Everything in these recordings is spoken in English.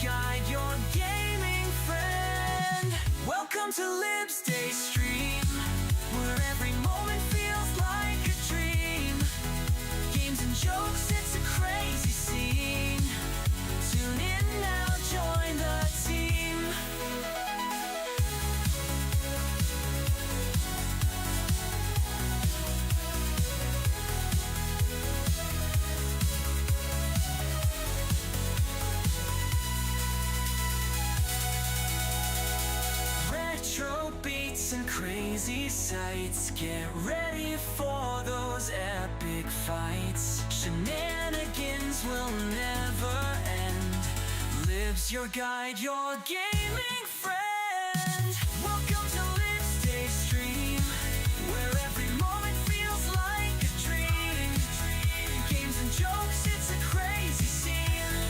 guide, your gaming friend. Welcome to Lib's Day Stream, where every moment feels like a dream. Games and jokes, it's a crazy scene. Tune in now, join the team. Retro beats and crazy sights, get ready for those epic fights. Shenanigans will never end. Lib's your guide, your gaming friend. Welcome to Lib's Day Stream, where every moment feels like a dream. Games and jokes, it's a crazy scene.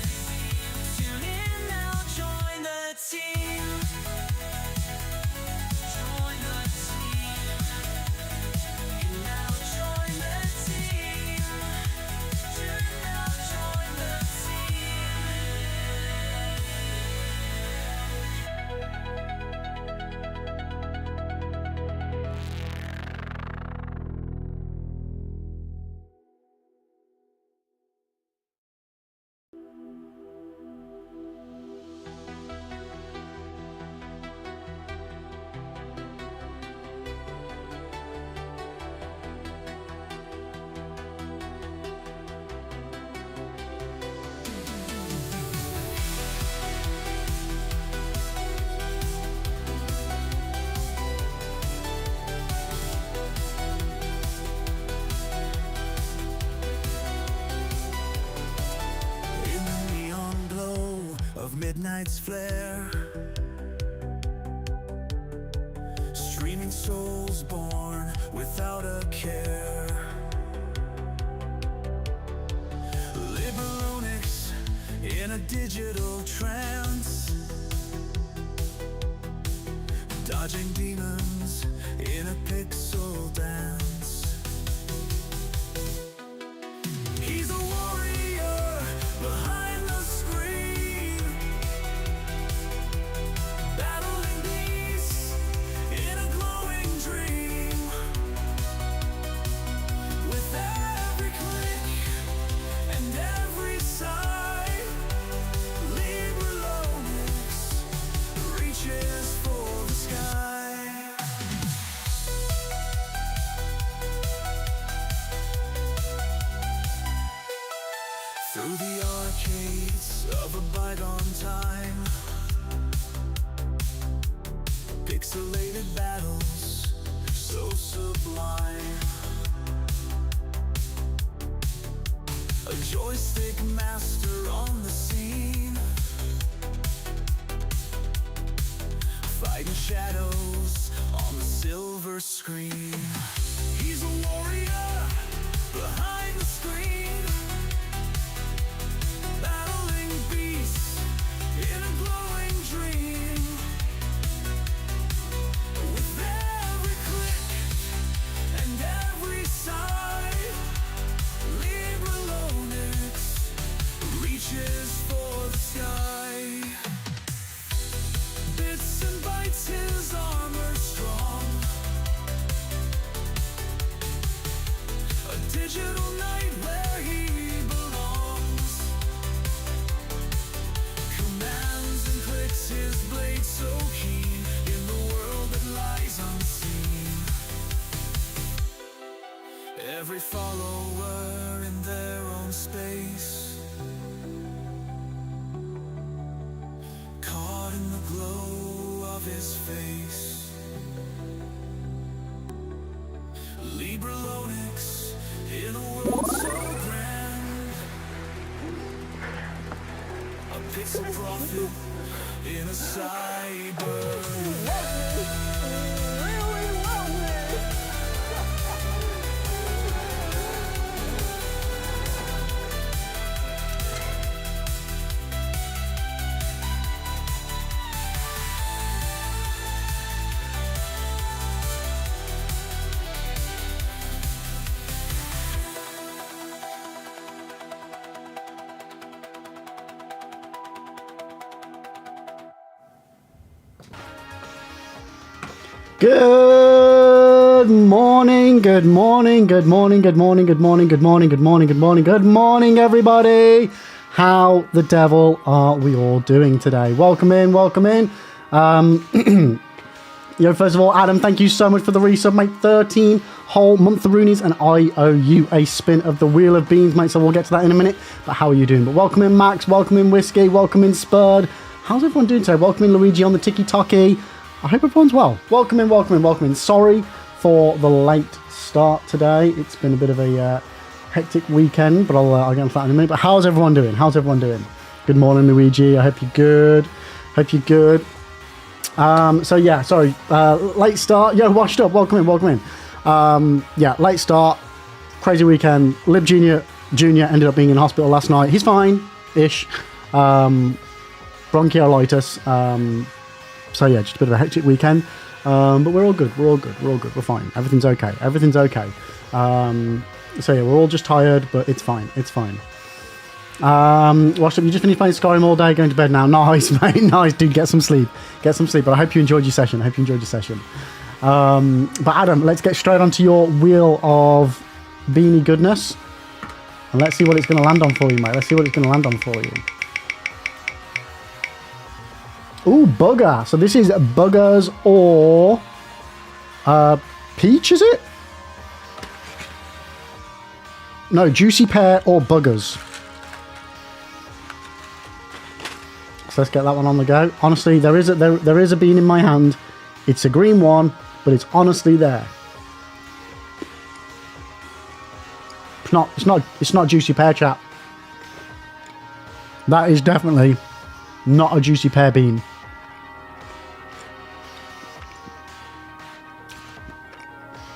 Tune in now, join the team. Join the team. And now join the team. Now join the In the neon glow of midnight's flare, streaming souls born without a care. Liberonics in a digital trance, dodging demons in a pixel dance. He's a warrior behind the screen, battling beasts in a glowing dream. With every click and every sigh, Liberonics reaches for the sky. Through the arcades of a bygone time, pixelated battles so sublime. A joystick master on the scene, fighting shadows on the silver screen. He's a warrior behind the screen, battling beasts in a glowing dream. With every click and every sigh, Liberonics reaches for the sky. Bits and bytes, his armor strong, a digital knight where he belongs. Commands and clicks, his blade so keen in the world that lies unseen. Every follower in their own space, caught in the glow of his face. Liberonics in a world so grand, a pixel prophet in a cyber Good morning, good morning, good morning, good morning, good morning, good morning, good morning, good morning, good morning, everybody. How the devil are we all doing today? Welcome in, welcome in. First of all, Adam, thank you so much for the resub, mate. 13 whole month of Roonies, and I owe you a spin of the Wheel of Beans, mate, so we'll get to that in a minute. But how are you doing? But welcome in, Max. Welcome in, Whiskey. Welcome in, Spurred. How's everyone doing today? Welcome in, Luigi on the Tiki-Taki. I hope everyone's well. Welcome in, welcome in, welcome in. Sorry for the late start today. It's been a bit of a hectic weekend, but I'll get into that in a minute. But how's everyone doing? How's everyone doing? Good morning, Luigi. I hope you're good. Hope you're good. So yeah, sorry, late start. Yo, washed up. Welcome in, welcome in. Yeah, late start. Crazy weekend. Lib Junior ended up being in hospital last night. He's fine-ish. Bronchiolitis. So yeah, just a bit of a hectic weekend, but we're all good. We're fine. Everything's okay. So yeah, we're all just tired, but it's fine. Washed up. You just finished playing Skyrim all day, going to bed now. Nice, mate. Nice, dude. Get some sleep. But I hope you enjoyed your session. But Adam, let's get straight onto your wheel of beanie goodness, and let's see what it's going to land on for you, mate. Ooh, bugger. So this is buggers or peach, is it? No, juicy pear or buggers. So let's get that one on the go. Honestly, there is a bean in my hand. It's a green one, but it's honestly there. It's not juicy pear, chap. That is definitely not a juicy pear bean.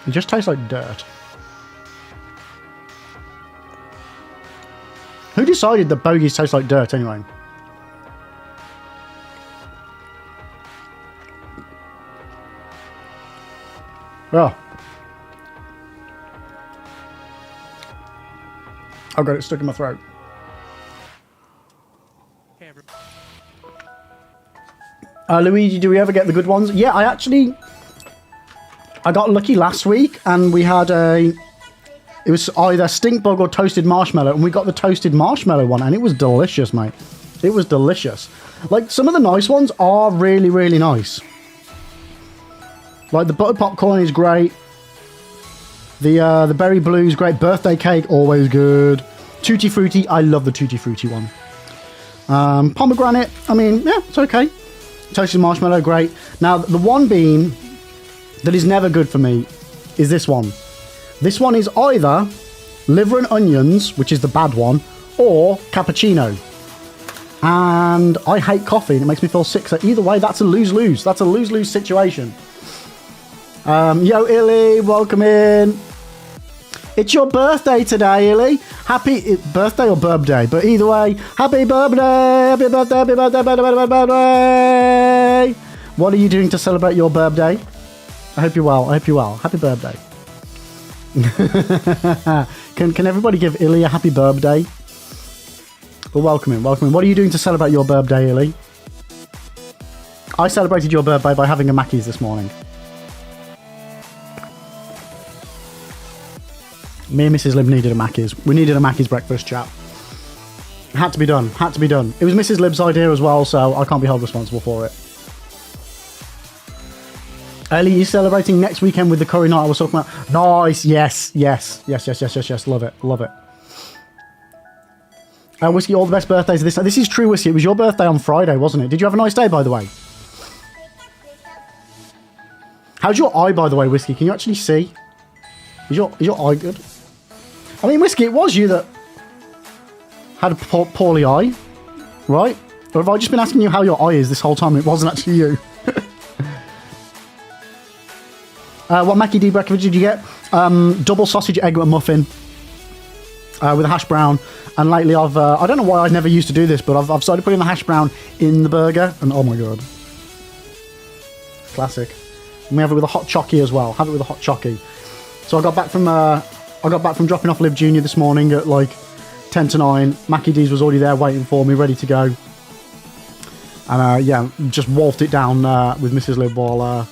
It just tastes like dirt. Who decided that bogies taste like dirt anyway? Oh. I've got it stuck in my throat. Luigi, do we ever get the good ones? Yeah, I got lucky last week, and we had it was either stink bug or toasted marshmallow, and we got the toasted marshmallow one, and it was delicious, mate. It was delicious. Like, some of the nice ones are really, really nice. Like, the buttered popcorn is great. The berry blue is great. Birthday cake, always good. Tutti Frutti, I love the Tutti Frutti one. Pomegranate, I mean, yeah, it's okay. Toasted marshmallow, great. Now, the one bean that is never good for me is this one. This one is either liver and onions, which is the bad one, or cappuccino. And I hate coffee, and it makes me feel sick. So either way, that's a lose-lose. That's a lose-lose situation. Yo, Illy, welcome in. It's your birthday today, Illy. Happy birthday or birthday, but either way, happy birthday, happy birthday, happy birthday, happy birthday. What are you doing to celebrate your birthday? I hope you're well. Happy birthday. Can everybody give Illy a happy birthday? Well, welcome in. What are you doing to celebrate your birthday, Illy? I celebrated your birthday by having a Mackey's this morning. Me and Mrs. Lib needed a Mackey's. We needed a Mackey's breakfast, chat. Had to be done. It was Mrs. Lib's idea as well, so I can't be held responsible for it. Ellie, you're celebrating next weekend with the curry night I was talking about. Nice, yes. Love it. Whiskey, all the best birthdays of this. This is true, Whiskey. It was your birthday on Friday, wasn't it? Did you have a nice day, by the way? How's your eye, by the way, Whiskey? Can you actually see? Is your eye good? I mean, Whiskey, it was you that had a poorly eye, right? Or have I just been asking you how your eye is this whole time? It wasn't actually you. What Mackie D breakfast did you get? Double sausage, egg, and muffin with a hash brown. And lately I don't know why I never used to do this, but I've started putting the hash brown in the burger. And oh my god. Classic. And we have it with a hot chockey as well. Have it with a hot chockey. So I got back from dropping off Liv Junior this morning at like 10 to 9. Mackie D's was already there waiting for me, ready to go. And yeah, just wolfed it down with Mrs. Lib while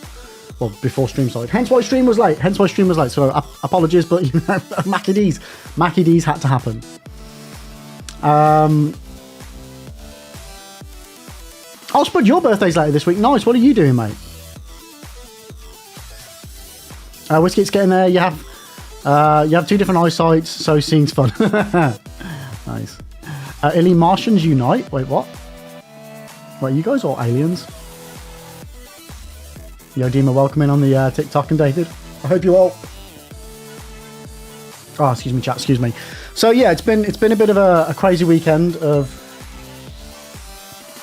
Well, before stream started. Hence why stream was late. So apologies, but you know, Mackie D's had to happen. Oh, Spud, your birthday's later this week. Nice. What are you doing, mate? Whiskey, it's getting there. You have 2 different eyesights, so seeing's fun. Nice. Alien Martians unite. Wait, what? Wait, you guys all aliens? Yo, Dima, welcome in on the TikTok and David. I hope you all. Oh, excuse me, chat. Excuse me. So yeah, it's been a bit of a crazy weekend of.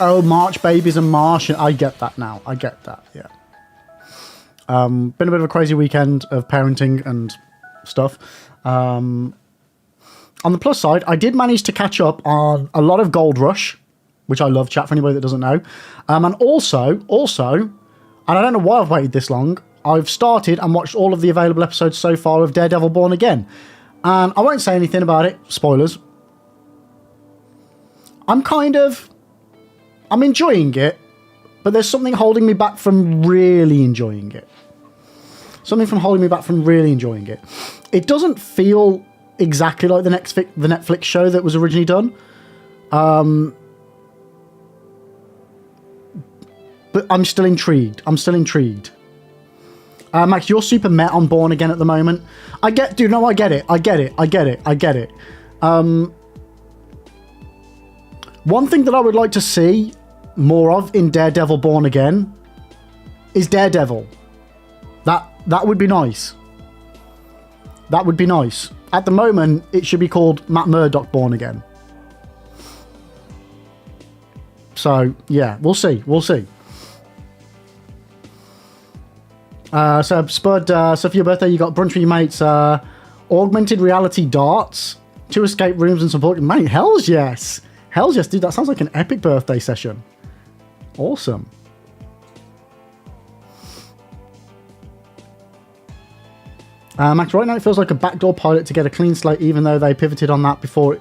Oh, March babies and Martian. I get that now. I get that. Yeah. Been a bit of a crazy weekend of parenting and stuff. On the plus side, I did manage to catch up on a lot of Gold Rush, which I love, chat, for anybody that doesn't know. And also, and I don't know why I've waited this long, I've started and watched all of the available episodes so far of Daredevil Born Again. And I won't say anything about it. Spoilers. I'm enjoying it, but there's something holding me back from really enjoying it. It doesn't feel exactly like the Netflix show that was originally done. But I'm still intrigued. Max, you're super met on Born Again at the moment. I get it. One thing that I would like to see more of in Daredevil Born Again is Daredevil. That would be nice. At the moment, it should be called Matt Murdock Born Again. So, yeah, we'll see. So, Spud, so for your birthday, you got brunch with your mates, augmented reality darts, 2 escape rooms and support. Mate, hells yes, dude. That sounds like an epic birthday session. Awesome. Max, right now it feels like a backdoor pilot to get a clean slate, even though they pivoted on that before,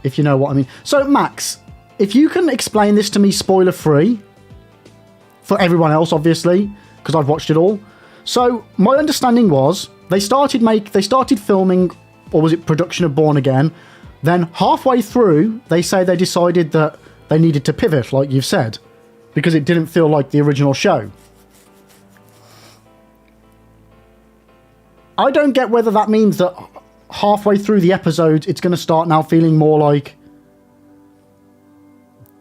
if you know what I mean. So, Max, if you can explain this to me spoiler-free, for everyone else, obviously, because I've watched it all. So, my understanding was, they started filming, or was it production of Born Again, then halfway through, they say they decided that they needed to pivot, like you've said, because it didn't feel like the original show. I don't get whether that means that halfway through the episode, it's going to start now feeling more like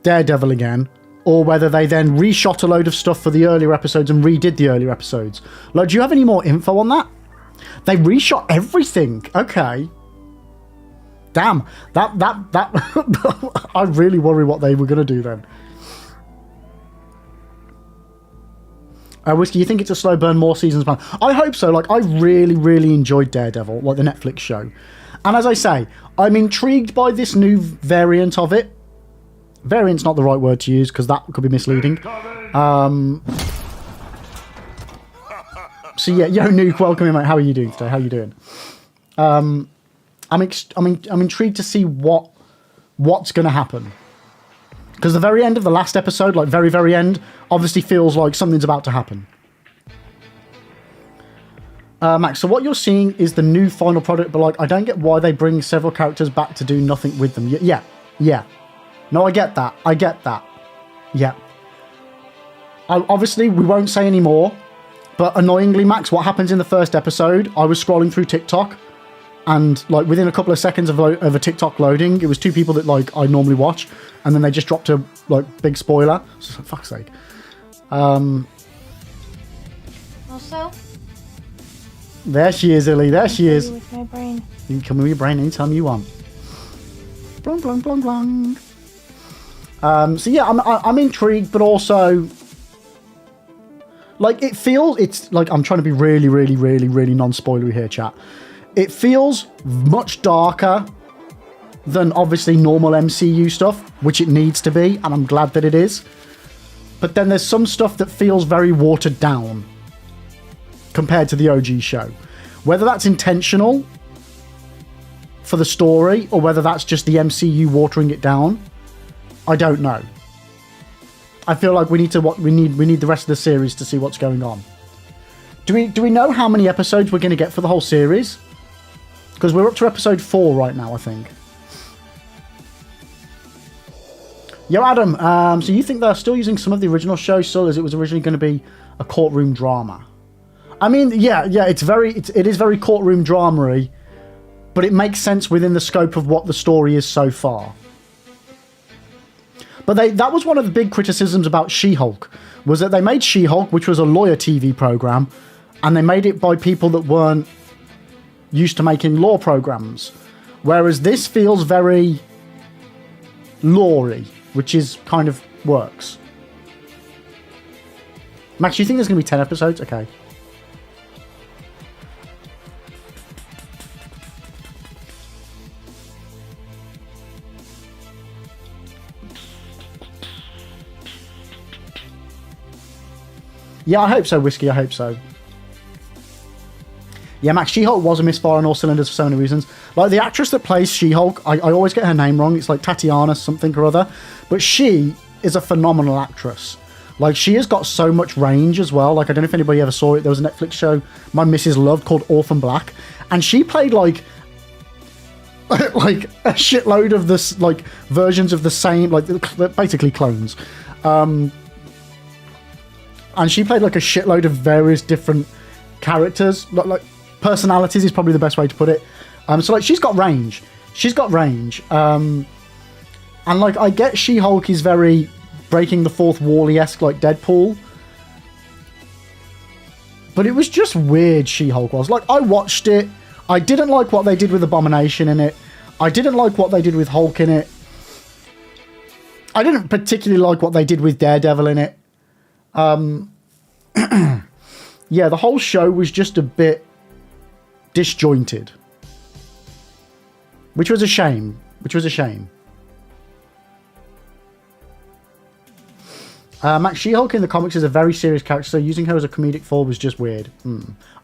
Daredevil again, or whether they then reshot a load of stuff for the earlier episodes and redid the earlier episodes. Like, do you have any more info on that? They reshot everything. Okay. Damn. That I really worry what they were going to do then. Whiskey, you think it's a slow burn, more seasons planned? I hope so. Like, I really enjoyed Daredevil, like the Netflix show. And as I say, I'm intrigued by this new variant of it. Variant's not the right word to use, because that could be misleading. So yeah, yo, Nuke, welcome in, mate. How are you doing today? How are you doing? I'm intrigued to see what's going to happen. Because the very end of the last episode, like very end, obviously feels like something's about to happen. Max, so what you're seeing is the new final product, but like, I don't get why they bring several characters back to do nothing with them. Yeah. No, I get that. Yeah. Obviously, we won't say any more, but annoyingly, Max, what happens in the first episode, I was scrolling through TikTok, and like within a couple of seconds of a TikTok loading, it was 2 people that like I normally watch, and then they just dropped a like big spoiler. So, for fuck's sake. Also, there she is, Illy. There she is. with my brain. You can come with your brain anytime you want. Blong blong blong blong. So yeah, I'm intrigued, but also like it's like I'm trying to be really non-spoilery here, chat. It feels much darker than obviously normal MCU stuff, which it needs to be, and I'm glad that it is. But then there's some stuff that feels very watered down compared to the OG show. Whether that's intentional for the story or whether that's just the MCU watering it down, I don't know. I feel like we need the rest of the series to see what's going on. Do we know how many episodes we're going to get for the whole series? Because we're up to episode 4 right now, I think. Yo, Adam, so you think they're still using some of the original show still, as it was originally going to be a courtroom drama? I mean, yeah, it is very courtroom drama-y, but it makes sense within the scope of what the story is so far. But that was one of the big criticisms about She-Hulk, was that they made She-Hulk, which was a lawyer TV program, and they made it by people that weren't used to making law programs. Whereas this feels very law-y, which is kind of works. Max, do you think there's going to be 10 episodes? Okay. Yeah, I hope so, Whiskey. I hope so. Yeah, Max, She-Hulk was a misfire on all cylinders for so many reasons. Like, the actress that plays She-Hulk, I always get her name wrong. It's like Tatiana something or other. But she is a phenomenal actress. Like, she has got so much range as well. Like, I don't know if anybody ever saw it. There was a Netflix show my missus loved called Orphan Black. And she played, like a shitload of this, like, versions of the same, like, basically clones. And she played, like, a shitload of various different characters. Like personalities is probably the best way to put it. So, like, she's got range. And, like, I get She-Hulk is very breaking the fourth wall-esque, like Deadpool. But it was just weird, She-Hulk was. Like, I watched it. I didn't like what they did with Abomination in it. I didn't like what they did with Hulk in it. I didn't particularly like what they did with Daredevil in it. Yeah, the whole show was just a bit disjointed. Which was a shame. Max, She-Hulk in the comics is a very serious character, so using her as a comedic foil was just weird.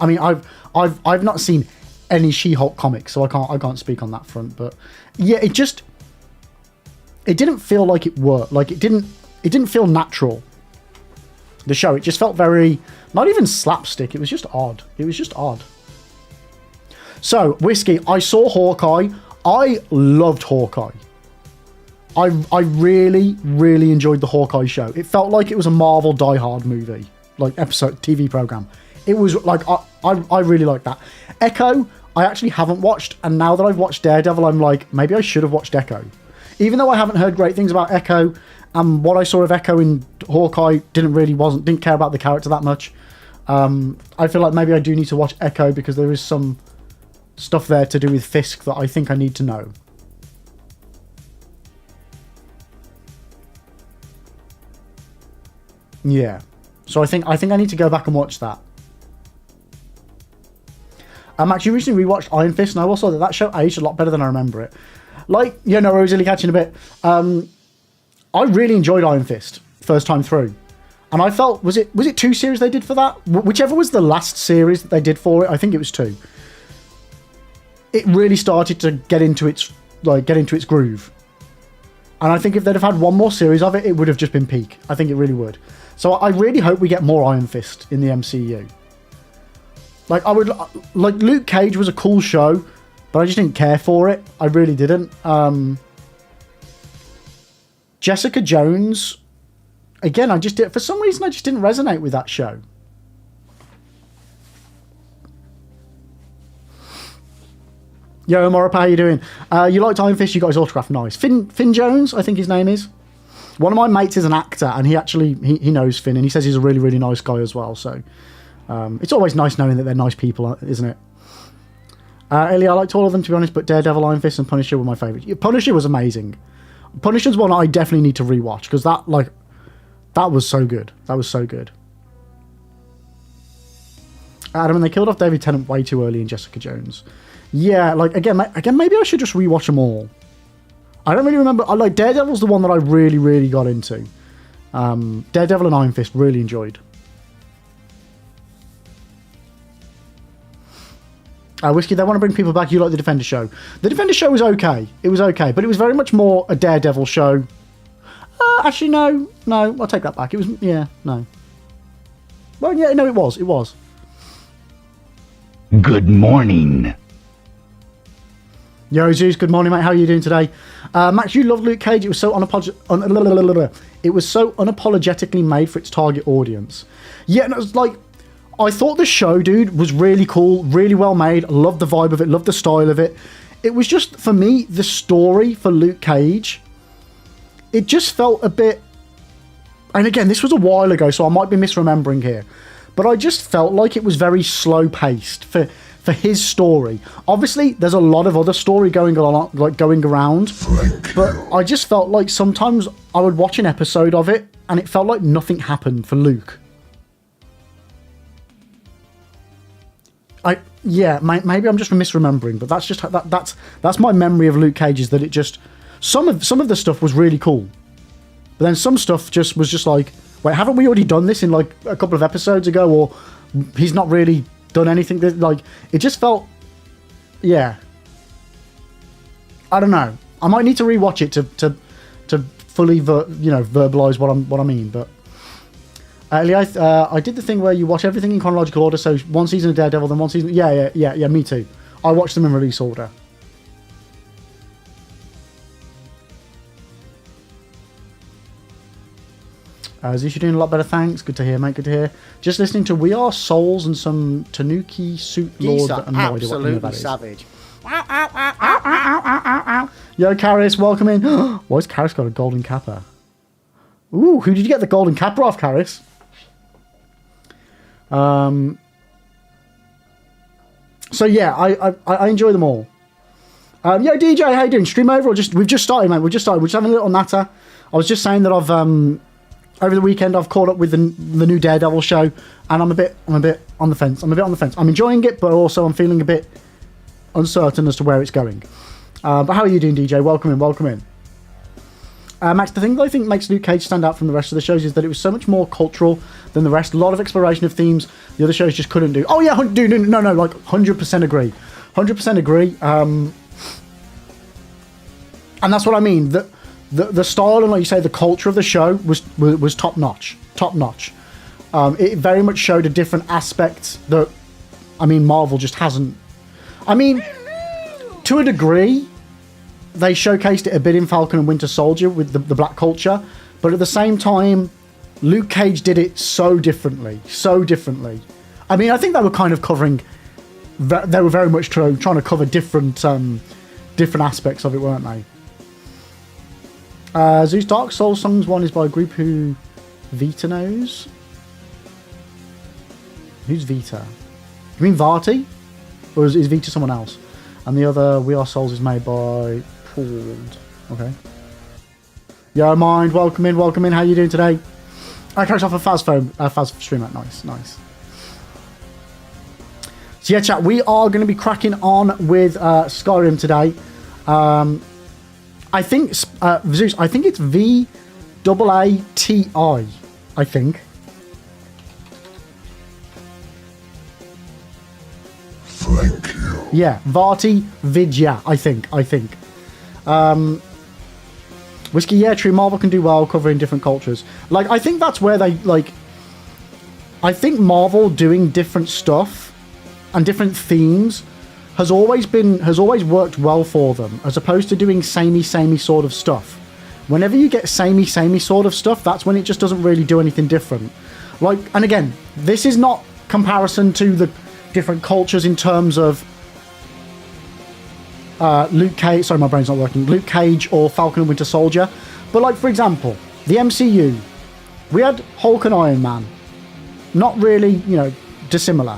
I mean, I've not seen any She-Hulk comics, so I can't speak on that front. But yeah, it didn't feel like it worked. Like it didn't feel natural. The show, it just felt very, not even slapstick. It was just odd. So, Whiskey, I saw Hawkeye. I loved Hawkeye. I really, really enjoyed the Hawkeye show. It felt like it was a Marvel Die Hard movie, like episode TV program. It was like I really liked that. Echo, I actually haven't watched, and now that I've watched Daredevil, I'm like, maybe I should have watched Echo. Even though I haven't heard great things about Echo, and what I saw of Echo in Hawkeye didn't care about the character that much. I feel like maybe I do need to watch Echo because there is some stuff there to do with Fisk that I think I need to know. Yeah. So I think I need to go back and watch that. Actually recently rewatched Iron Fist, and I also thought that show aged a lot better than I remember it. Like, you know, Rosalie catching a bit. I really enjoyed Iron Fist first time through. And I felt, was it 2 series they did for that? Whichever was the last series that they did for it, I think it was 2. It really started to get into its groove. And I think if they'd have had one more series of it, it would have just been peak. I think it really would. So I really hope we get more Iron Fist in the MCU. Like, Luke Cage was a cool show, but I just didn't care for it. I really didn't. Jessica Jones, again, for some reason I just didn't resonate with that show. Yo, Morapa, how you doing? You liked Iron Fist, you got his autograph, nice. Finn Jones, I think his name is. One of my mates is an actor, and he knows Finn, and he says he's a really, really nice guy as well, so it's always nice knowing that they're nice people, isn't it? Ellie, I liked all of them, to be honest, but Daredevil, Iron Fist, and Punisher were my favourites. Punisher was amazing. Punisher's one I definitely need to rewatch, because that was so good. That was so good. Adam, and they killed off David Tennant way too early in Jessica Jones. Yeah, like, again, maybe I should just rewatch them all. I don't really remember. Daredevil's the one that I really, really got into. Daredevil and Iron Fist, really enjoyed. Whiskey, they want to bring people back. You like the Defender show. The Defender show was okay. It was okay, but it was very much more a Daredevil show. Actually, no, I'll take that back. It was, yeah, no. Well, yeah, no, it was. Good morning. Yo, Zeus, good morning, mate. How are you doing today? Max, you love Luke Cage. It was so unapologetically made for its target audience. Yeah, and it was like, I thought the show, dude, was really cool, really well made. I loved the vibe of it, loved the style of it. It was just, for me, the story for Luke Cage, it just felt a bit... And again, this was a while ago, so I might be misremembering here. But I just felt like it was very slow-paced for his story. Obviously, there's a lot of other story going on, like going around. But I just felt like sometimes I would watch an episode of it, and it felt like nothing happened for Luke. Yeah, maybe I'm just misremembering, but that's just that's my memory of Luke Cage, is that it just some of the stuff was really cool, but then some stuff just was just like, wait, haven't we already done this in like a couple of episodes ago, or he's not really done anything that, like, it just felt, yeah, I don't know. I might need to rewatch it to fully verbalize what I mean, but. I did the thing where you watch everything in chronological order, so one season of Daredevil, then one season... Yeah, me too. I watched them in release order. Zeus, you're doing a lot better, thanks. Good to hear, mate, good to hear. Just listening to We Are Souls and some Tanuki Suit Lord that I'm no idea what that is. Savage. Yo, Karis, welcome in. Why has Karis got a golden kappa? Ooh, who did you get the golden kappa off, Karis? So yeah, I enjoy them all. Yo, DJ, how you doing? Stream over, or we've just started, mate. We're just having a little natter. I was just saying that I've over the weekend I've caught up with the new Daredevil show, and I'm a bit on the fence. I'm enjoying it, but also I'm feeling a bit uncertain as to where it's going. But how are you doing, DJ? Welcome in. Max, the thing that I think makes Luke Cage stand out from the rest of the shows is that it was so much more cultural than the rest. A lot of exploration of themes the other shows just couldn't do. Oh yeah, dude, no, like 100% agree. 100% agree. And that's what I mean. The style and, like you say, the culture of the show was top notch. It very much showed a different aspect that, I mean, Marvel just hasn't. I mean, to a degree, they showcased it a bit in Falcon and Winter Soldier with the black culture, but at the same time, Luke Cage did it so differently. I mean, I think they were kind of covering, they were very much trying to cover different aspects of it, weren't they? Zeus Dark Souls Songs 1 is by a group who Vita knows. Who's Vita? You mean Varty? Or is Vita someone else? And the other, We Are Souls, is made by Pulled. Okay. Yo, Mind, welcome in. How you doing today? I catch off a Faz streamer. Nice. So yeah, chat, we are going to be cracking on with Skyrim today. I think, Zeus, I think it's VAATI, I think. Thank you. Yeah, Varti Vidya, I think. Whiskey, yeah, true. Marvel can do well covering different cultures. Like, I think that's where they, like... I think Marvel doing different stuff and different themes has always worked well for them, as opposed to doing samey sort of stuff. Whenever you get samey sort of stuff, that's when it just doesn't really do anything different. Like, and again, this is not comparison to the different cultures in terms of Luke Cage, sorry, my brain's not working, Luke Cage or Falcon and Winter Soldier. But like, for example, the MCU, we had Hulk and Iron Man. Not really, dissimilar.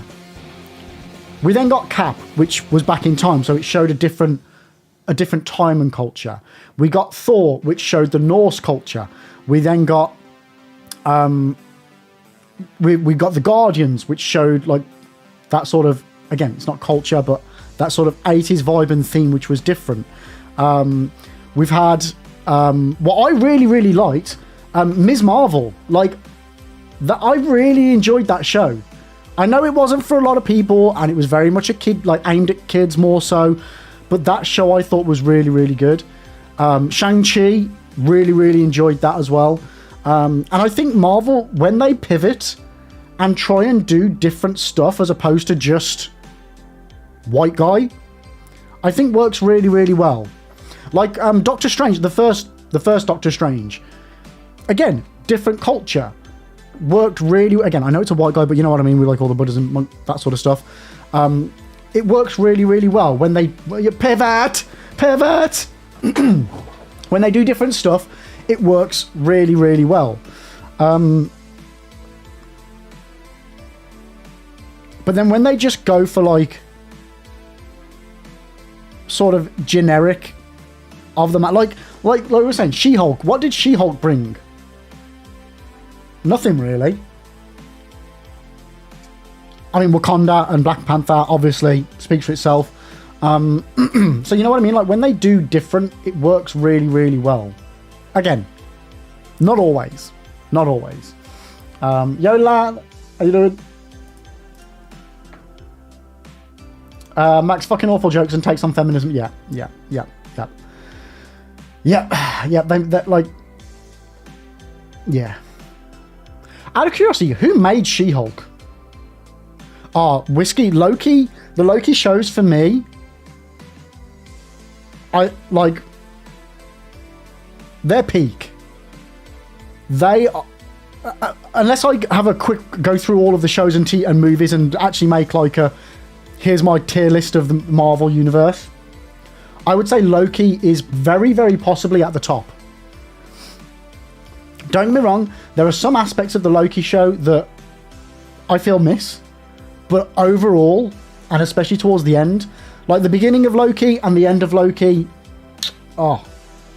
We then got Cap, which was back in time, so it showed a different time and culture. We got Thor, which showed the Norse culture. We then got we got the Guardians, which showed like that sort of, again, it's not culture, but that sort of 80s vibe and theme, which was different. We've had what I really liked, Ms. Marvel. Like, that, I really enjoyed that show. I know it wasn't for a lot of people, and it was very much aimed at kids more so, but that show I thought was really good. Shang-Chi, really enjoyed that as well. And I think Marvel, when they pivot and try and do different stuff as opposed to just white guy, I think works really, really well. Like Doctor Strange, the first Doctor Strange, again, different culture, worked really. Again, I know it's a white guy, but you know what I mean with like all the Buddhism, that sort of stuff. It works really, really well when they pivot. When they do different stuff, it works really, really well. But then when they just go for like sort of generic of them, like we were saying, She-Hulk. What did She-Hulk bring? Nothing really. I mean, Wakanda and Black Panther obviously speaks for itself. So you know what I mean? Like when they do different, it works really, really well. Again, not always. Not always. Yo, lad, how you doing? Max, fucking awful jokes and takes on feminism. Yeah. They like, yeah. Out of curiosity, who made She-Hulk? Whiskey, Loki. The Loki shows for me, I like their peak. They unless I have a quick go through all of the shows and movies and actually make like a here's my tier list of the Marvel universe, I would say Loki is very, very possibly at the top. Don't get me wrong, there are some aspects of the Loki show that I feel miss, but overall, and especially towards the end, like the beginning of Loki and the end of Loki, oh,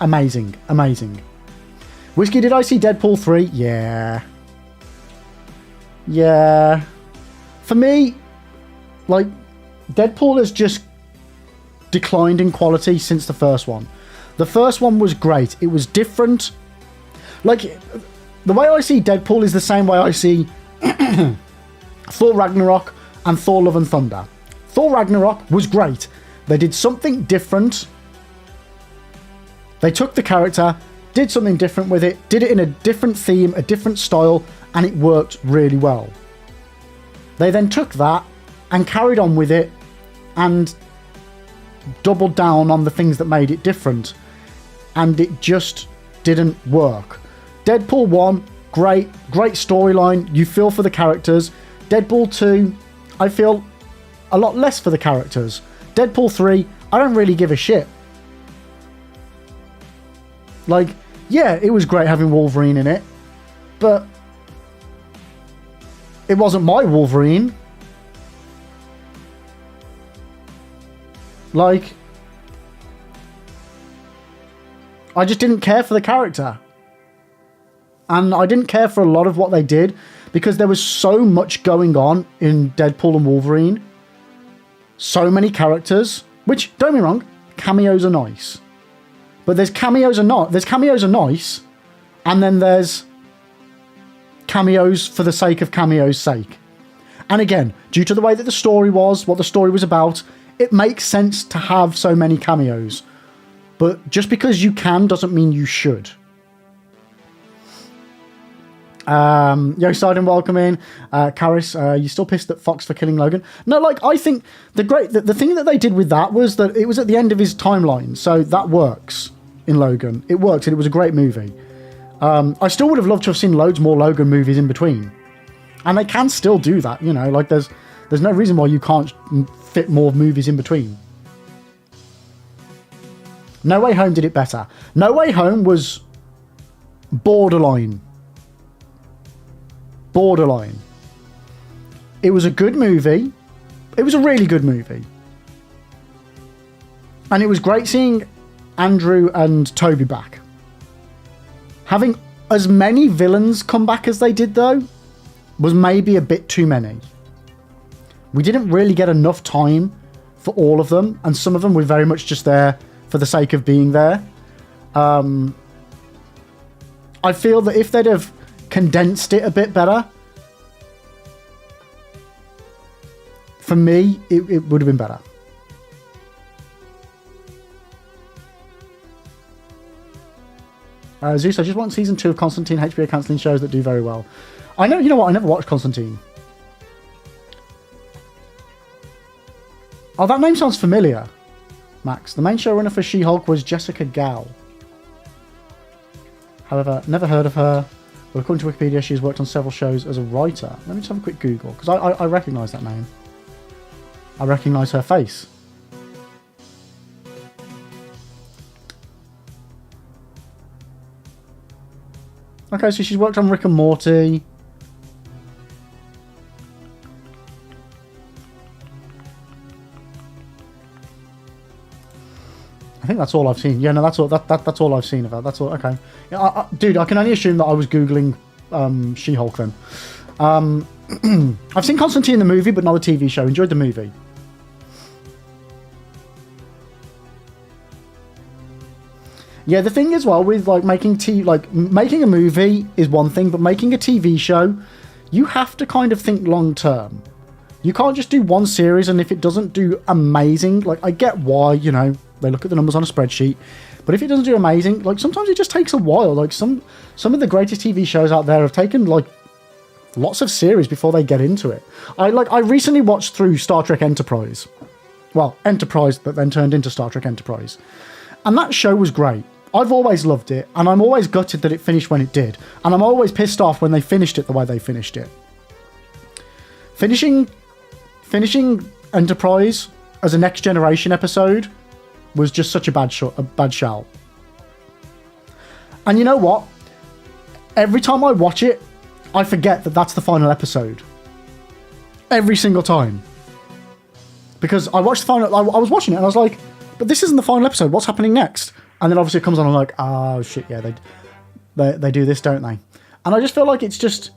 amazing, amazing. Whiskey, did I see Deadpool 3? Yeah. For me, like, Deadpool has just declined in quality since the first one. The first one was great. It was different. Like, the way I see Deadpool is the same way I see Thor Ragnarok and Thor Love and Thunder. Thor Ragnarok was great. They did something different. They took the character, did something different with it, did it in a different theme, a different style, and it worked really well. They then took that and carried on with it and doubled down on the things that made it different. And it just didn't work. Deadpool 1, great storyline. You feel for the characters. Deadpool 2, I feel a lot less for the characters. Deadpool 3, I don't really give a shit. Like, yeah, it was great having Wolverine in it, but it wasn't my Wolverine. Like, I just didn't care for the character. And I didn't care for a lot of what they did because there was so much going on in Deadpool and Wolverine. So many characters, which, don't get me wrong, cameos are nice. But there's cameos are nice, and then there's cameos for the sake of cameos' sake. And again, due to the way that the story was, what the story was about, it makes sense to have so many cameos. But just because you can doesn't mean you should. Yo, Sidon, welcome in. Karis, you still pissed at Fox for killing Logan? No, like, I think the thing that they did with that was that it was at the end of his timeline, so that works in Logan. It works, and it was a great movie. I still would have loved to have seen loads more Logan movies in between. And they can still do that, you know, like there's no reason why you can't fit more movies in between. No Way Home did it better. No Way Home was borderline. It was a good movie. It was a really good movie. And it was great seeing Andrew and Toby back. Having as many villains come back as they did, though, was maybe a bit too many. We didn't really get enough time for all of them, and some of them were very much just there for the sake of being there. I feel that if they'd have condensed it a bit better, for me, it would have been better. Zeus, I just want season 2 of Constantine. HBO cancelling shows that do very well. I know, you know what? I never watched Constantine. Oh, that name sounds familiar, Max. The main showrunner for She-Hulk was Jessica Gao. However, never heard of her. But according to Wikipedia, she has worked on several shows as a writer. Let me just have a quick Google, because I recognise that name. I recognise her face. Okay, so she's worked on Rick and Morty. I think that's all I've seen. Yeah, no, that's all. That's all I've seen of her. That's all. Okay, yeah, dude, I can only assume that I was googling She-Hulk then. I've seen Constantine the movie, but not the TV show. Enjoyed the movie. Yeah, the thing as well with like making a movie is one thing, but making a TV show, you have to kind of think long term. You can't just do one series, and if it doesn't do amazing, like I get why, you know, they look at the numbers on a spreadsheet, but if it doesn't do amazing, like sometimes it just takes a while. Like some of the greatest TV shows out there have taken like lots of series before they get into it. I recently watched through Star Trek Enterprise. Well, Enterprise that then turned into Star Trek Enterprise. And that show was great. I've always loved it, and I'm always gutted that it finished when it did. And I'm always pissed off when they finished it the way they finished it. Finishing Enterprise as a Next Generation episode was just such a bad shout. And you know what? Every time I watch it, I forget that that's the final episode. Every single time. Because I watched the final... I was watching it and I was like, but this isn't the final episode. What's happening next? And then obviously it comes on and I'm like, oh shit, yeah, they do this, don't they? And I just feel like it's just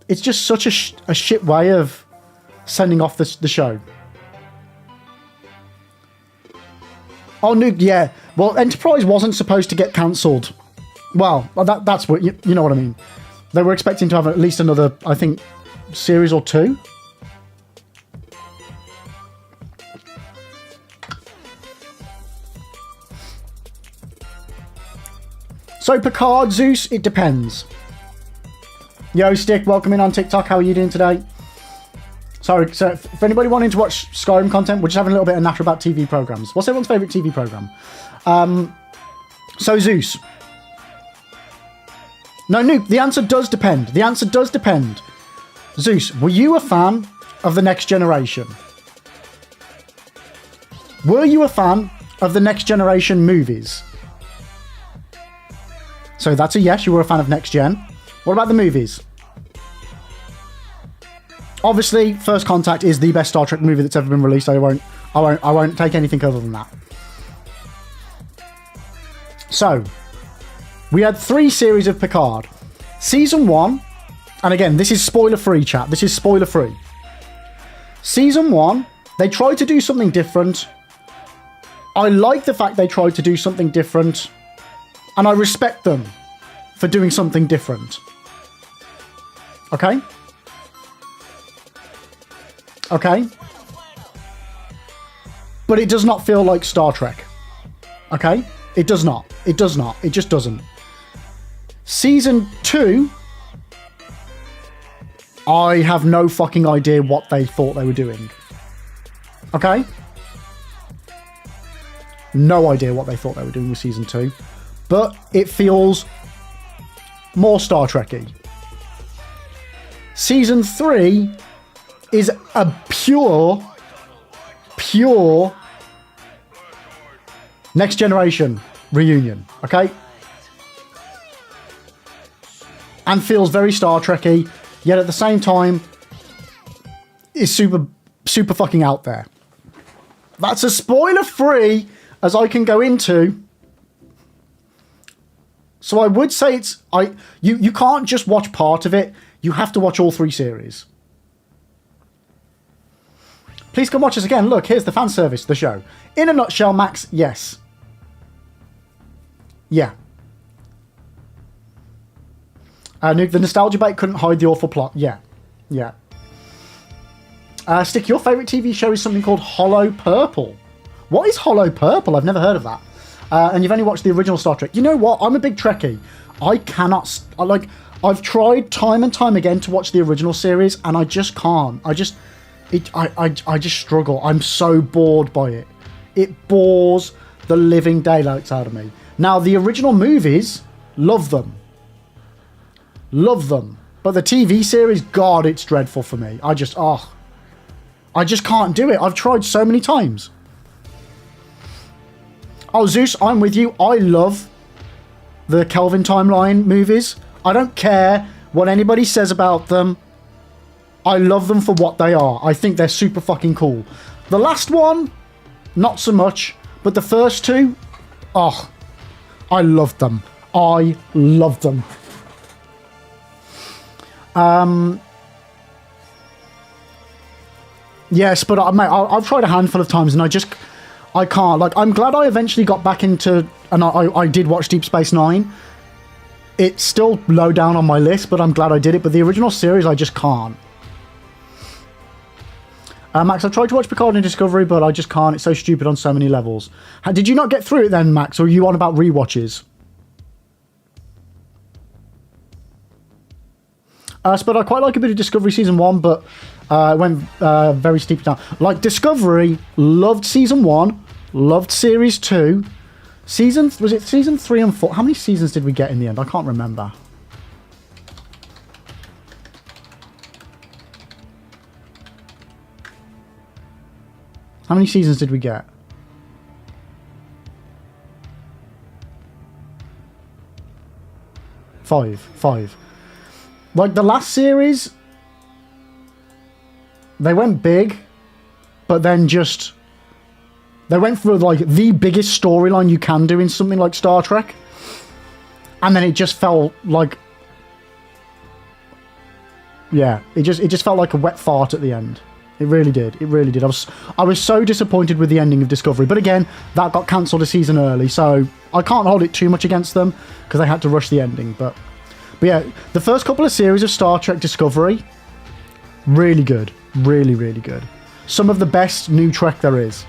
such a shit way of sending off the show. Oh, no, yeah. Well, Enterprise wasn't supposed to get cancelled. Well, that's what, you know what I mean. They were expecting to have at least another, I think, series or two. So, Picard, Zeus, it depends. Yo, Stick, welcome in on TikTok. How are you doing today? Sorry, so for anybody wanting to watch Skyrim content, we're just having a little bit of natter about TV programs. What's everyone's favourite TV program? So, Zeus. No, Nuke, the answer does depend. The answer does depend. Zeus, were you a fan of The Next Generation? Were you a fan of The Next Generation movies? So that's a yes, you were a fan of Next Gen. What about the movies? Obviously, First Contact is the best Star Trek movie that's ever been released. I won't take anything other than that. So, we had 3 series of Picard. Season 1, and again, this is spoiler-free, chat. This is spoiler-free. Season 1, they tried to do something different. I like the fact they tried to do something different, and I respect them for doing something different. Okay? Okay? But it does not feel like Star Trek. Okay? It does not. It does not. It just doesn't. Season 2, I have no fucking idea what they thought they were doing. Okay? No idea what they thought they were doing with Season 2. But it feels more Star Trek-y. Season 3 is a pure Next Generation reunion, okay? And feels very Star Trek-y, yet at the same time is super fucking out there. That's as spoiler-free as I can go into. So I would say you can't just watch part of it. You have to watch all 3 series. Please come watch us again. Look, here's the fan service, the show. In a nutshell, Max, yes. Yeah. Nuke, the nostalgia bait couldn't hide the awful plot. Yeah. Yeah. Stick, your favourite TV show is something called Hollow Purple. What is Hollow Purple? I've never heard of that. And you've only watched the original Star Trek. You know what? I'm a big Trekkie. I cannot... I've tried time and time again to watch the original series, and I just can't. I just struggle. I'm so bored by it. It bores the living daylights out of me. Now, the original movies, love them. Love them. But the TV series, God, it's dreadful for me. I just can't do it. I've tried so many times. Oh, Zeus, I'm with you. I love the Kelvin Timeline movies. I don't care what anybody says about them. I love them for what they are. I think they're super fucking cool. The last one, not so much. But the first two, I loved them. I loved them. Yes, but mate, I've tried a handful of times and I can't. Like, I'm glad I eventually got back into, and I did watch Deep Space Nine. It's still low down on my list, but I'm glad I did it. But the original series, I just can't. Max, I tried to watch Picard and Discovery, but I just can't. It's so stupid on so many levels. Did you not get through it then, Max, or are you on about rewatches? But I quite like a bit of Discovery Season 1, but it went very steep down. Like, Discovery, loved Season 1, loved Series 2. Was it Season 3 and 4? How many seasons did we get in the end? I can't remember. How many seasons did we get? 5. Like, the last series, they went big, but then just... They went for, like, the biggest storyline you can do in something like Star Trek. And then it just felt like... Yeah, it just felt like a wet fart at the end. It really did. It really did. I was so disappointed with the ending of Discovery. But again, that got cancelled a season early, so I can't hold it too much against them because they had to rush the ending. But yeah, the first couple of series of Star Trek Discovery, really good. Really, really good. Some of the best new Trek there is.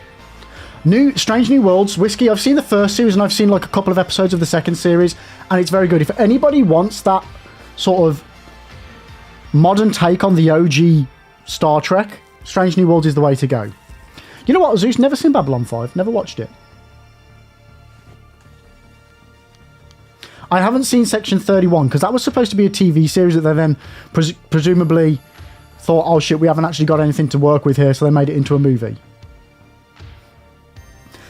Strange New Worlds, Whiskey, I've seen the first series and I've seen like a couple of episodes of the second series, and it's very good. If anybody wants that sort of modern take on the OG Star Trek, Strange New Worlds is the way to go. You know what, Zeus? Never seen Babylon 5. Never watched it. I haven't seen Section 31 because that was supposed to be a TV series that they then presumably thought, oh shit, we haven't actually got anything to work with here, so they made it into a movie.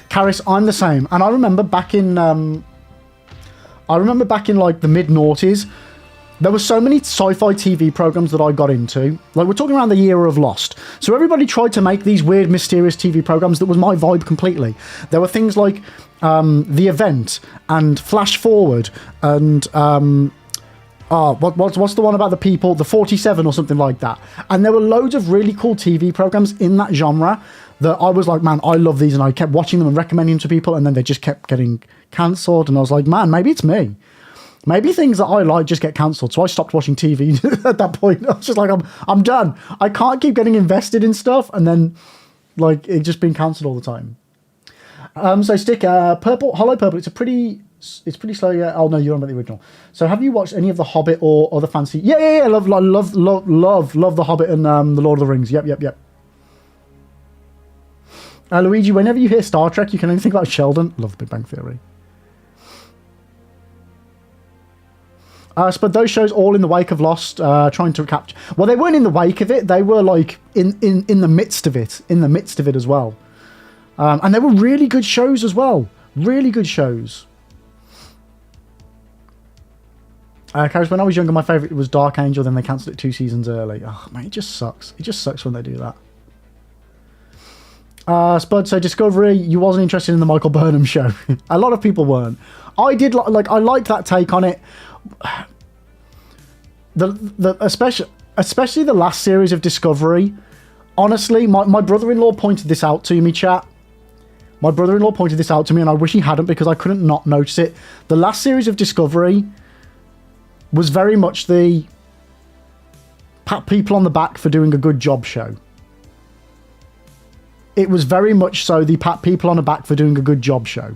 Karis, I'm the same. And I remember back in like the mid-noughties, there were so many sci-fi TV programs that I got into. Like, we're talking around the era of Lost. So everybody tried to make these weird, mysterious TV programs that was my vibe completely. There were things like The Event and Flash Forward and what's the one about the people, the 47 or something like that. And there were loads of really cool TV programs in that genre that I was like, man, I love these, and I kept watching them and recommending them to people, and then they just kept getting cancelled, and I was like, man, maybe it's me. Maybe things that I like just get cancelled. So I stopped watching TV at that point. I was just like, I'm done. I can't keep getting invested in stuff and then like it just being cancelled all the time. So Stick, Purple, Hollow Purple, it's pretty slow. Yeah. Oh no, you're on about the original. So have you watched any of The Hobbit or other fancy? Yeah. Love The Hobbit and The Lord of the Rings. Yep. Luigi, whenever you hear Star Trek, you can only think about Sheldon. Love The Big Bang Theory. But those shows all in the wake of Lost, trying to capture... Well, they weren't in the wake of it. They were, like, in the midst of it. In the midst of it as well. And they were really good shows as well. Really good shows. Karis, when I was younger, my favourite was Dark Angel. Then they cancelled it 2 seasons early. Oh, man, it just sucks. It just sucks when they do that. Spud, so Discovery, you wasn't interested in the Michael Burnham show. A lot of people weren't. I did, like, I liked that take on it. Especially the last series of Discovery. Honestly, my brother-in-law pointed this out to me, chat. My brother-in-law pointed this out to me, and I wish he hadn't because I couldn't not notice it. The last series of Discovery was very much the pat people on the back for doing a good job show. It was very much so the pat people on the back for doing a good job show.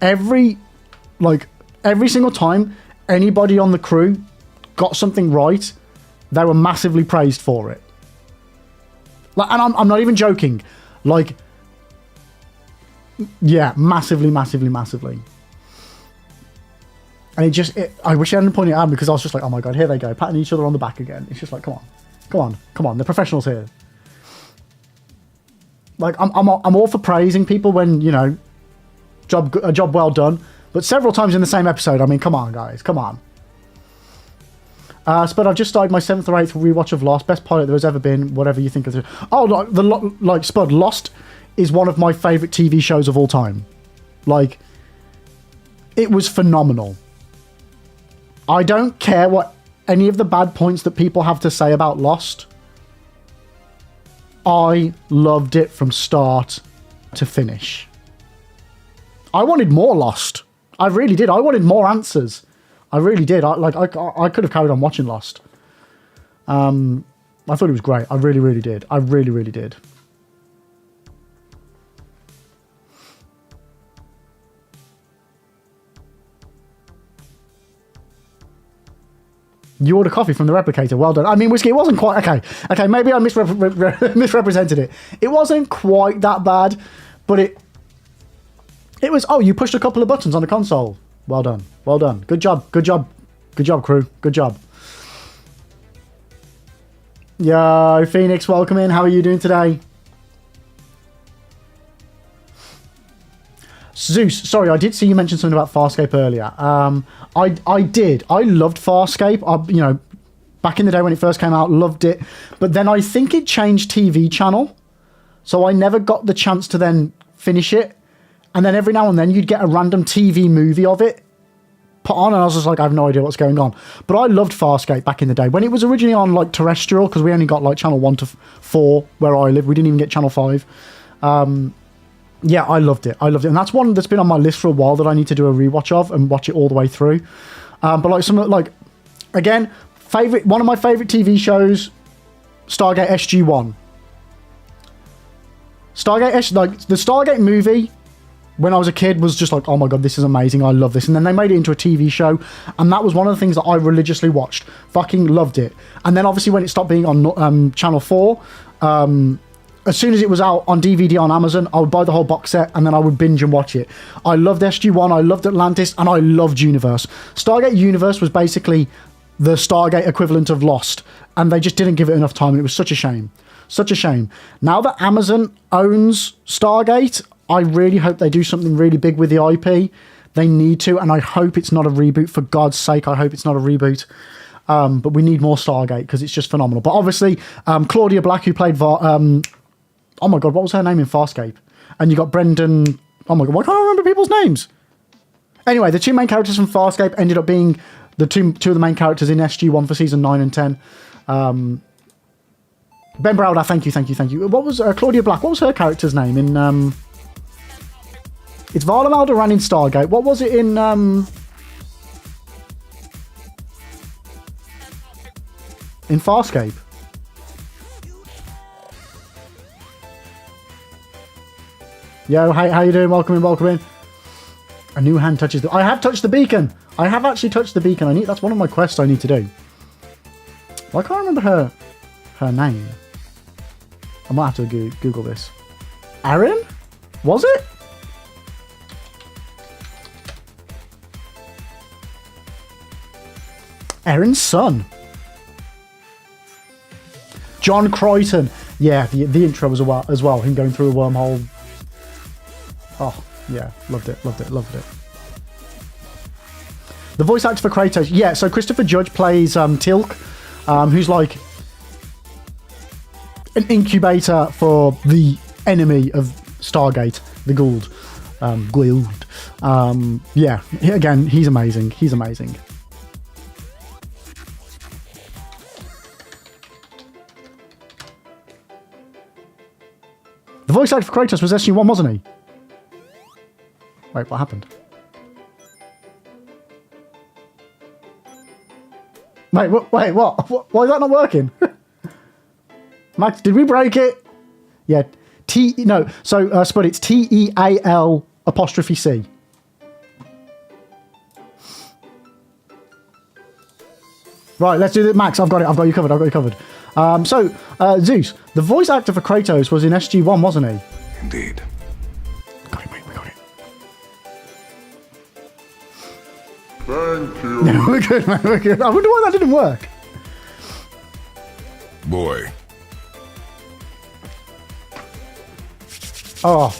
Every single time anybody on the crew got something right, they were massively praised for it. Like, and I'm not even joking. Like, yeah, massively, massively, massively. And I wish I hadn't pointed it out because I was just like, oh my god, here they go, patting each other on the back again. It's just like, come on, come on, come on, the professionals here. Like, I'm all for praising people when, you know, a job well done, but several times in the same episode, I mean, come on, guys, come on. Spud, I've just started my 7th or 8th rewatch of Lost. Best pilot there has ever been, whatever you think of it. Oh, like Spud, Lost is one of my favourite TV shows of all time. Like, it was phenomenal. I don't care what any of the bad points that people have to say about Lost. I loved it from start to finish. I wanted more Lost. I really did. I wanted more answers. I really did. I could have carried on watching Lost. I thought it was great. I really, really did. I really, really did. You ordered coffee from the replicator. Well done. I mean, Whiskey, it wasn't quite... Okay, maybe I misrepresented it. It wasn't quite that bad, but it was... Oh, you pushed a couple of buttons on the console. Well done. Well done. Good job. Good job. Good job, crew. Good job. Yo, Phoenix, welcome in. How are you doing today? Zeus, sorry, I did see you mention something about Farscape earlier. I did. I loved Farscape. You know, back in the day when it first came out, loved it. But then I think it changed TV channel. So I never got the chance to then finish it. And then every now and then you'd get a random TV movie of it put on, and I was just like, I have no idea what's going on. But I loved Farscape back in the day. When it was originally on like terrestrial, because we only got like channel 1 to 4 where I live. We didn't even get channel 5. Yeah, I loved it. I loved it. And that's one that's been on my list for a while that I need to do a rewatch of and watch it all the way through. But like again, one of my favorite TV shows, Stargate SG-1. Like the Stargate movie, when I was a kid, was just like, oh my god, this is amazing. I love this. And then they made it into a TV show, and that was one of the things that I religiously watched. Fucking loved it. And then obviously when it stopped being on channel 4, as soon as it was out on DVD on Amazon, I would buy the whole box set and then I would binge and watch it. I loved SG-1, I loved Atlantis, and I loved Universe. Stargate Universe was basically the Stargate equivalent of Lost, and they just didn't give it enough time, and it was such a shame. Such a shame. Now that Amazon owns Stargate, I really hope they do something really big with the IP. They need to, and I hope it's not a reboot. For God's sake, I hope it's not a reboot. But we need more Stargate because it's just phenomenal. But obviously, Claudia Black, who played... oh my god, what was her name in Farscape? And you got Brendan... Oh my god, why can't I remember people's names? Anyway, the two main characters from Farscape ended up being the two of the main characters in SG-1 for season 9 and 10. Ben Browder, thank you. What was Claudia Black? What was her character's name in... It's Vala Maldoran in Stargate. What was it in... in Farscape? Yo, how you doing? Welcome in. A new hand touches the... I have touched the beacon. I have actually touched the beacon. That's one of my quests I need to do. Well, I can't remember her name. I might have to Google this. Aaron? Was it? Aaron's son. John Crichton. Yeah, the intro as well. Him going through a wormhole. Oh, yeah. Loved it. The voice actor for Kratos. Yeah, so Christopher Judge plays Tilk, who's like an incubator for the enemy of Stargate, the Gould. Yeah, again, he's amazing. The voice actor for Kratos was SG-1, wasn't he? Wait, what happened? Wait, what? Why is that not working? Max, did we break it? Yeah. Spud, it's TEAL apostrophe C. Right, let's do it. Max, I've got it. I've got you covered. Zeus, The voice actor for Kratos was in SG-1, wasn't he? Indeed. Got it, mate. We got it. Thank you. No, we're good, man. We're good. I wonder why that didn't work. Boy. Oh.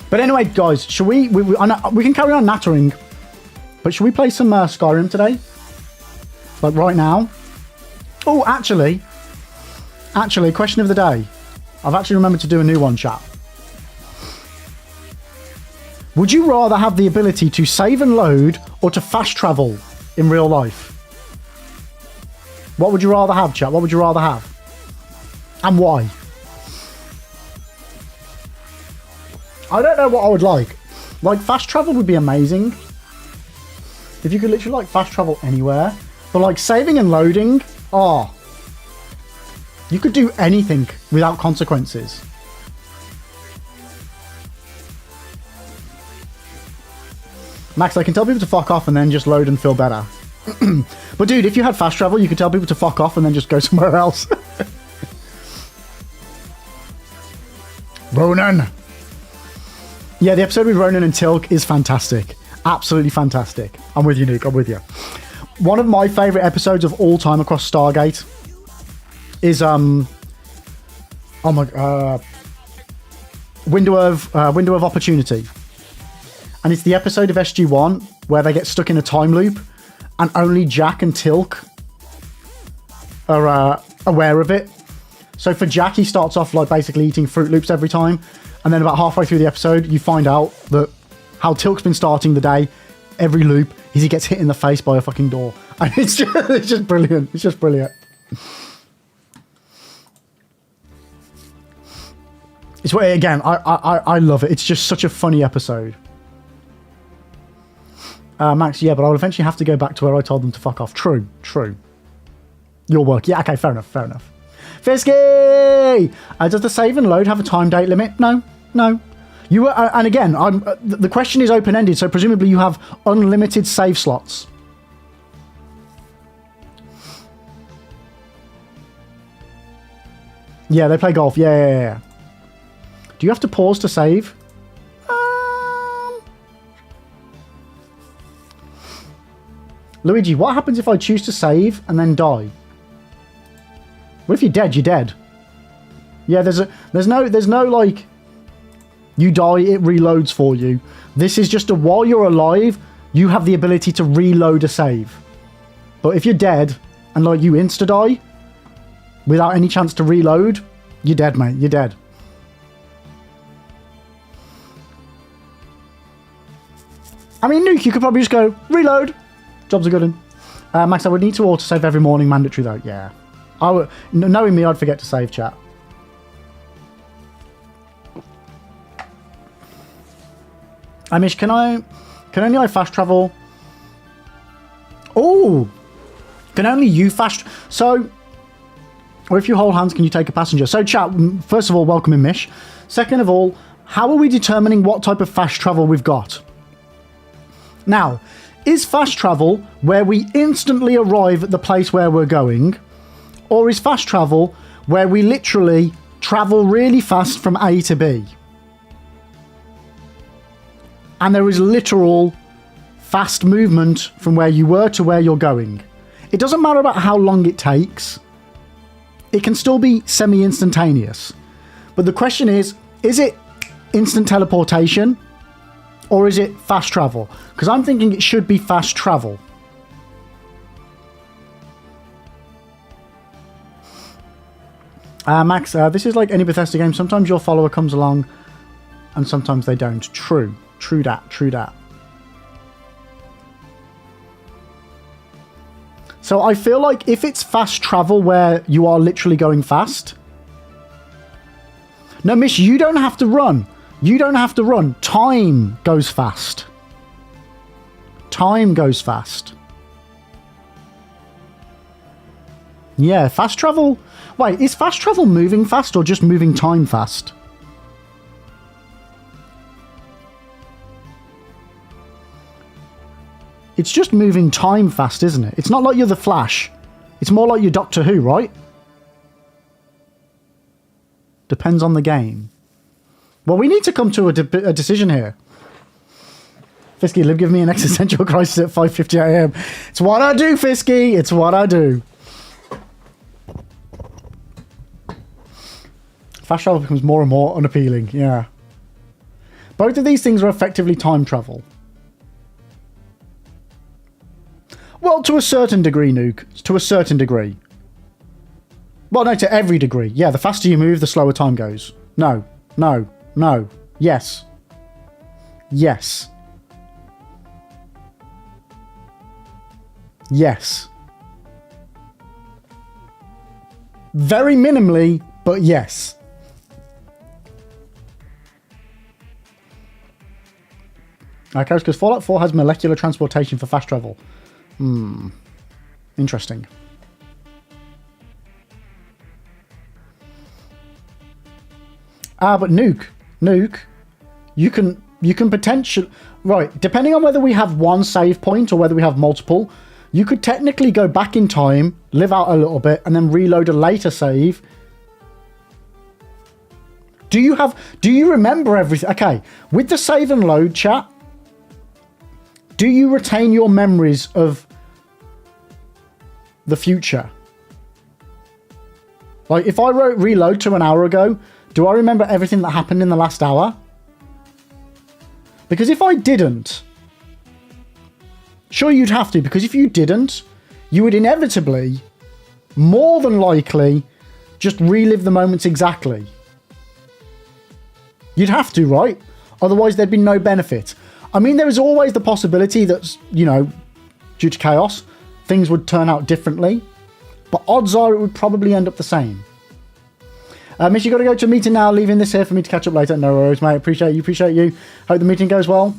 But anyway, guys, shall we can carry on nattering, but should we play some Skyrim today? Like right now? Oh, actually, question of the day. I've actually remembered to do a new one, chat. Would you rather have the ability to save and load or to fast travel in real life? What would you rather have, chat? What would you rather have? And why? I don't know what I would like. Like, fast travel would be amazing. If you could literally, like, fast travel anywhere. But, like, saving and loading, oh. You could do anything without consequences. Max, I can tell people to fuck off and then just load and feel better. But, dude, if you had fast travel, you could tell people to fuck off and then just go somewhere else. Ronan. Yeah, the episode with Ronan and Tilk is fantastic. Absolutely fantastic. I'm with you, Nuke. I'm with you. One of my favourite episodes of all time across Stargate is Window of Opportunity. And it's the episode of SG-1 where they get stuck in a time loop and only Jack and Tilk are aware of it. So for Jack, he starts off like basically eating Fruit Loops every time. And then about halfway through the episode, you find out that how Tilk's been starting the day, every loop, is he gets hit in the face by a fucking door. And it's just brilliant. It's just brilliant. It's again, I love it. It's just such a funny episode. Max, yeah, but I'll eventually have to go back to where I told them to fuck off. True. Your work. Yeah, okay, fair enough. Fisky! Does the save and load have a time date limit? No. You and again, the question is open-ended, so presumably you have unlimited save slots. Yeah, they play golf. Yeah. Do you have to pause to save? Luigi, what happens if I choose to save and then die? What if you're dead? You're dead. Yeah, there's no like, you die, it reloads for you. This is just while you're alive, you have the ability to reload a save. But if you're dead and like you insta die without any chance to reload, you're dead, mate. You're dead. I mean, Nuke, you could probably just go reload. Job's a good one. Max, I would need to autosave every morning, mandatory though. Yeah. Knowing me, I'd forget to save, chat. Amish, can only I fast travel? Oh, can only you fast? So, or if you hold hands, can you take a passenger? So, chat. First of all, welcome in, Mish. Second of all, how are we determining what type of fast travel we've got? Now, is fast travel where we instantly arrive at the place where we're going? Or is fast travel where we literally travel really fast from A to B? And there is literal fast movement from where you were to where you're going. It doesn't matter about how long it takes. It can still be semi-instantaneous. But the question is it instant teleportation? Or is it fast travel? Because I'm thinking it should be fast travel. Max, this is like any Bethesda game. Sometimes your follower comes along and sometimes they don't. True that. So I feel like if it's fast travel where you are literally going fast... No, Mish, you don't have to run. Time goes fast. Yeah, fast travel... Wait, is fast travel moving fast or just moving time fast? It's just moving time fast, isn't it? It's not like you're the Flash. It's more like you're Doctor Who, right? Depends on the game. Well, we need to come to a decision here. Fisky, Lib, give me an existential crisis at 5:50 a.m. It's what I do, Fisky. It's what I do. Fast travel becomes more and more unappealing. Yeah. Both of these things are effectively time travel. Well, to a certain degree, Nuke. To a certain degree. Well, no, to every degree. Yeah, the faster you move, the slower time goes. No. No. No. Yes. Yes. Yes. Very minimally, but yes. Okay, because Fallout 4 has molecular transportation for fast travel. Interesting. But Nuke, you can potentially, right, depending on whether we have one save point or whether we have multiple, you could technically go back in time, live out a little bit, and then reload a later save. Do you remember everything? Okay, with the save and load chat, do you retain your memories of the future? Like, if I wrote reload to an hour ago, do I remember everything that happened in the last hour? Because if I didn't, sure you'd have to, because if you didn't, you would inevitably, more than likely, just relive the moments exactly. You'd have to, right? Otherwise there'd be no benefit. I mean, there is always the possibility that, you know, due to chaos, things would turn out differently. But odds are it would probably end up the same. Miss, you got to go to a meeting now. Leaving this here for me to catch up later. No worries, mate. Appreciate you. Hope the meeting goes well.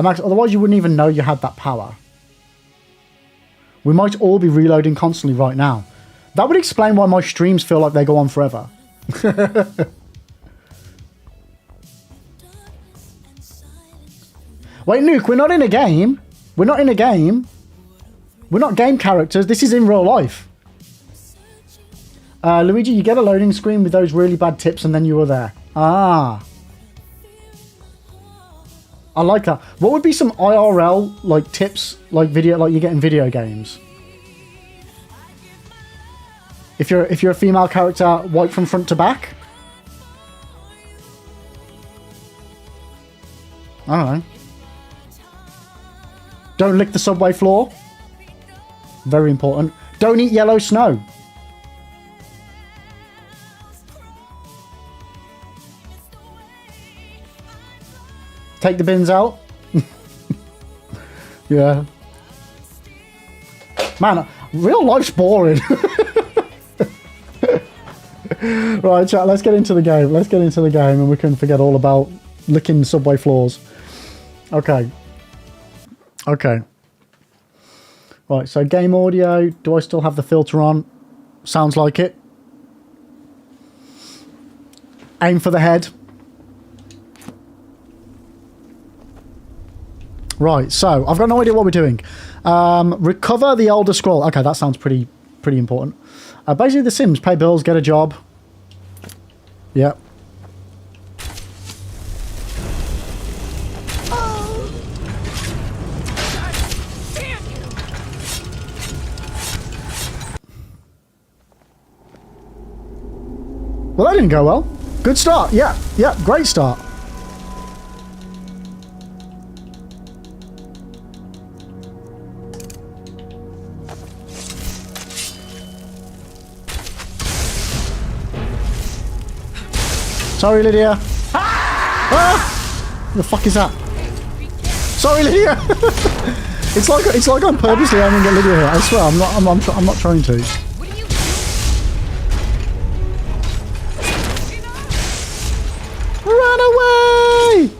Max, otherwise you wouldn't even know you had that power. We might all be reloading constantly right now. That would explain why my streams feel like they go on forever. Wait, Nuke, we're not in a game. We're not in a game. We're not game characters. This is in real life. Luigi, you get a loading screen with those really bad tips and then you were there. Ah. I like that. What would be some IRL, like, tips, like video, like you get in video games? If you're a female character, wipe from front to back? I don't know. Don't lick the subway floor. Very important. Don't eat yellow snow. Take the bins out. Yeah. Man, real life's boring. Right, chat, let's get into the game. Let's get into the game and we can forget all about licking subway floors. Okay. Okay. Right, so game audio. Do I still have the filter on? Sounds like it. Aim for the head. Right, so I've got no idea what we're doing. Recover the Elder Scroll. Okay, that sounds pretty important. Basically, The Sims. Pay bills, get a job. Yep. Well, that didn't go well. Good start. Yeah, great start. Sorry, Lydia. Ah! What the fuck is that? Sorry, Lydia. it's like I'm purposely aiming at Lydia here. I swear, I'm not trying to. Run away!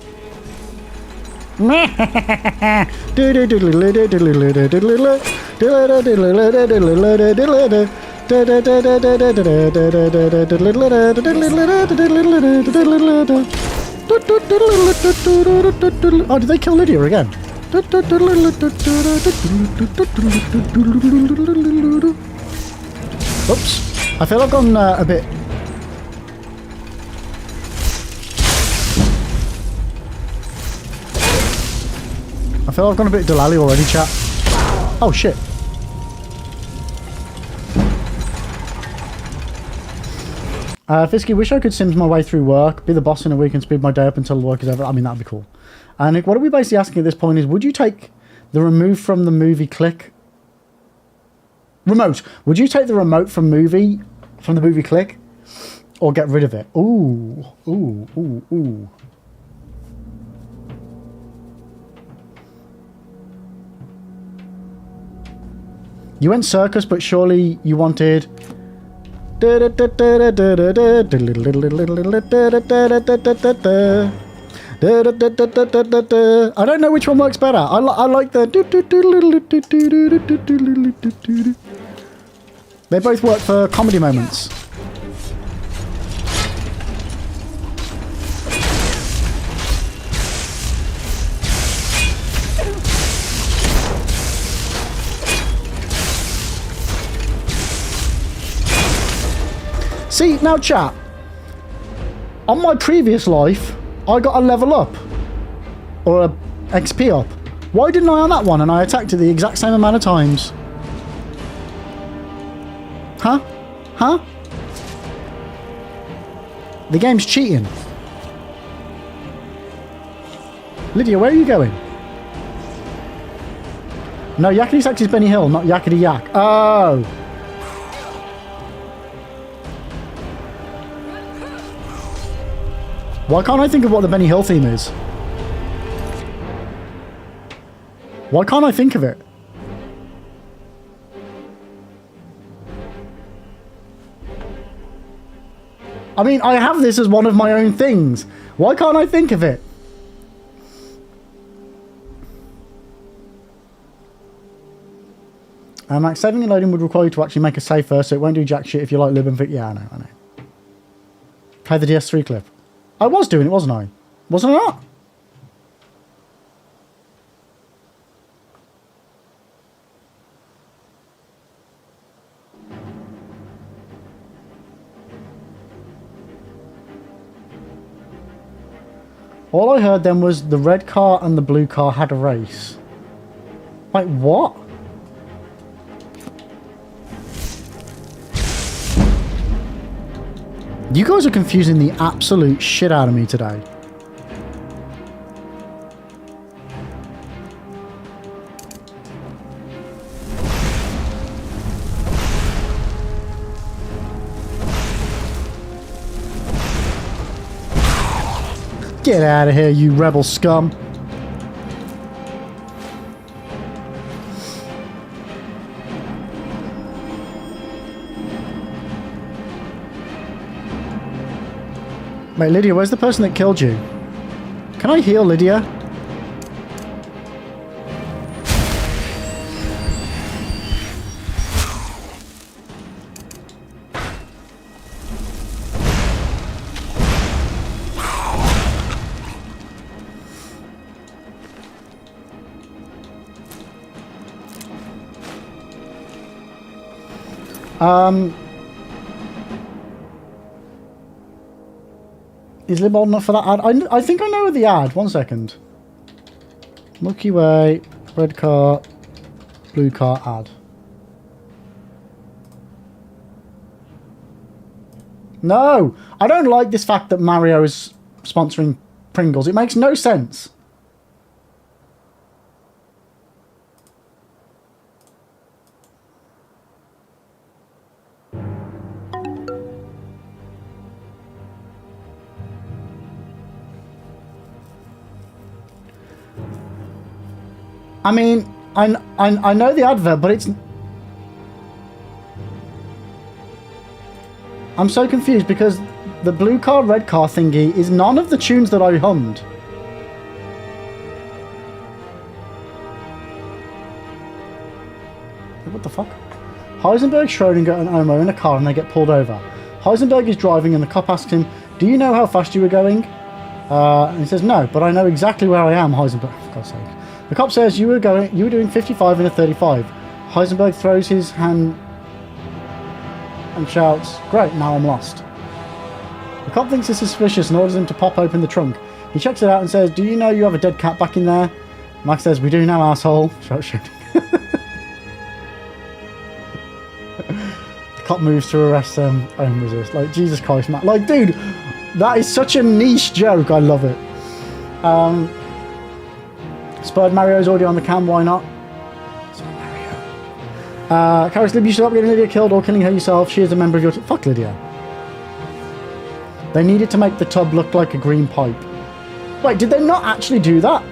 Oh, did they kill Lydia again? Oops. I feel I've gone a bit feel I've gone a bit Delali already, chat. Oh, shit. Fisky, wish I could Sims my way through work, be the boss in a week and speed my day up until work is over. I mean, that'd be cool. Nick, what are we basically asking at this point is, would you take the remove from the movie click? Remote. Would you take the remote from the movie click? Or get rid of it? Ooh. Ooh, ooh, ooh. You went circus, but surely you wanted... I don't know which one works better. I like the... They both work for comedy moments. See, now chat, on my previous life, I got a level up, or a XP up. Why didn't I on that one and I attacked it the exact same amount of times? Huh? Huh? The game's cheating. Lydia, where are you going? No, Yakety Sax is Benny Hill, not Yakety Yak. Oh! Why can't I think of what the Benny Hill theme is? Why can't I think of it? I mean, I have this as one of my own things. Why can't I think of it? Like saving and loading would require you to actually make a save first, so it won't do jack shit if you like lib and fit. Yeah, I know. Play the DS3 clip. I was doing it, wasn't I? Wasn't I not? All I heard then was the red car and the blue car had a race. Wait, what? You guys are confusing the absolute shit out of me today. Get out of here, you rebel scum. Wait, Lydia, where's the person that killed you? Can I heal Lydia? Is Lib old enough for that ad? I think I know the ad. 1 second. Milky Way, red car, blue car ad. No! I don't like this fact that Mario is sponsoring Pringles. It makes no sense. I mean, I know the advert, but it's... I'm so confused because the blue car, red car thingy is none of the tunes that I hummed. What the fuck? Heisenberg, Schrodinger and Omo in a car and they get pulled over. Heisenberg is driving and the cop asks him, "Do you know how fast you were going?" And he says, "No, but I know exactly where I am, Heisenberg." For God's sake. The cop says, you were doing 55 in a 35. Heisenberg throws his hand and shouts, "Great, now I'm lost." The cop thinks it's suspicious and orders him to pop open the trunk. He checks it out and says, "Do you know you have a dead cat back in there?" Max says, we do now, asshole. Shoot. The cop moves to arrest them. Own resist. Like, Jesus Christ, Max. Like, dude, that is such a niche joke. I love it. Spurred Mario's already on the cam. Why not? Spurred Mario. Karis Lib, you should not getting Lydia killed or killing her yourself. She is a member of your team. Fuck Lydia. They needed to make the tub look like a green pipe. Wait, did they not actually do that?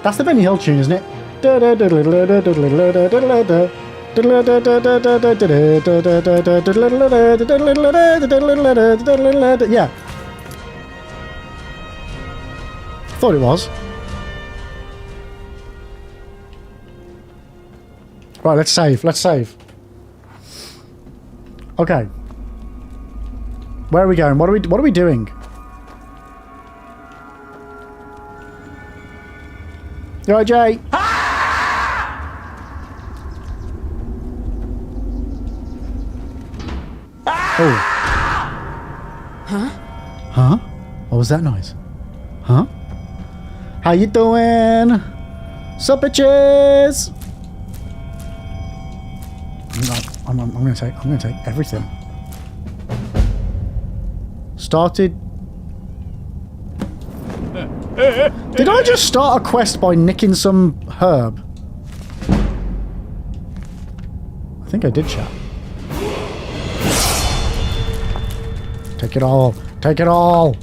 That's the Benny Hill tune, isn't it? Yeah. Thought it was. Right, let's save. Let's save. Okay. Where are we going? What are we doing? You alright, Jay? Oh. Huh? Huh? What was that noise? Huh? How you doing? Sup, bitches? I'm gonna take everything. Started. Did I just start a quest by nicking some herb? I think I did, chat. Take it all. Take it all. Is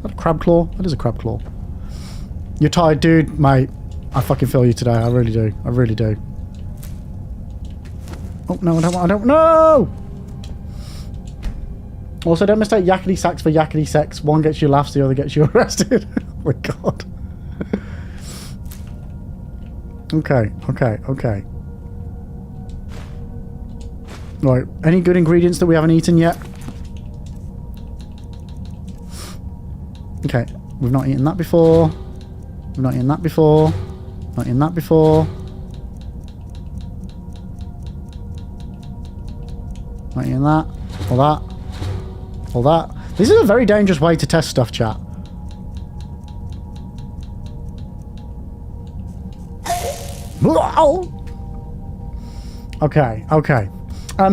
that a crab claw? That is a crab claw. You're tired, dude, mate. I fucking feel you today. I really do. I really do. Oh no! I don't know. Also, don't mistake yakety sax for yakety sex. One gets you laughs, the other gets you arrested. Oh my god. Okay. Right, any good ingredients that we haven't eaten yet? Okay, we've not eaten that before. We've not eaten that before. Not eaten that before. Not eaten that. Or that. Or that. This is a very dangerous way to test stuff, chat. Okay.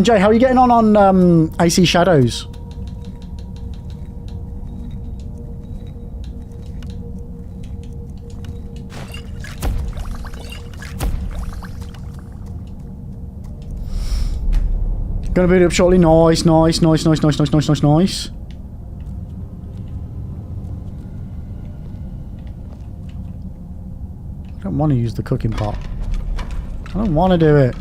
Jay, how are you getting on AC Shadows? Gonna boot it up shortly. Nice. I don't want to use the cooking pot. I don't want to do it.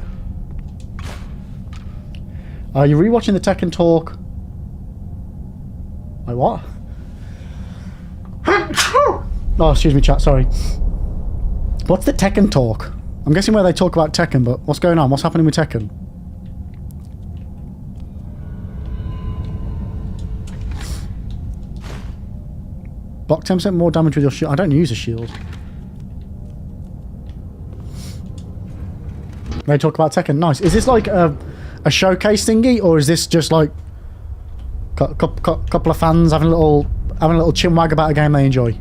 Are you rewatching the Tekken talk? Like what? Oh, excuse me, chat. Sorry. What's the Tekken talk? I'm guessing where they talk about Tekken, but what's going on? What's happening with Tekken? Block 10% more damage with your shield. I don't use a shield. They talk about Tekken. Nice. Is this like a showcase thingy, or is this just like a couple of fans having a little chinwag about a game they enjoy?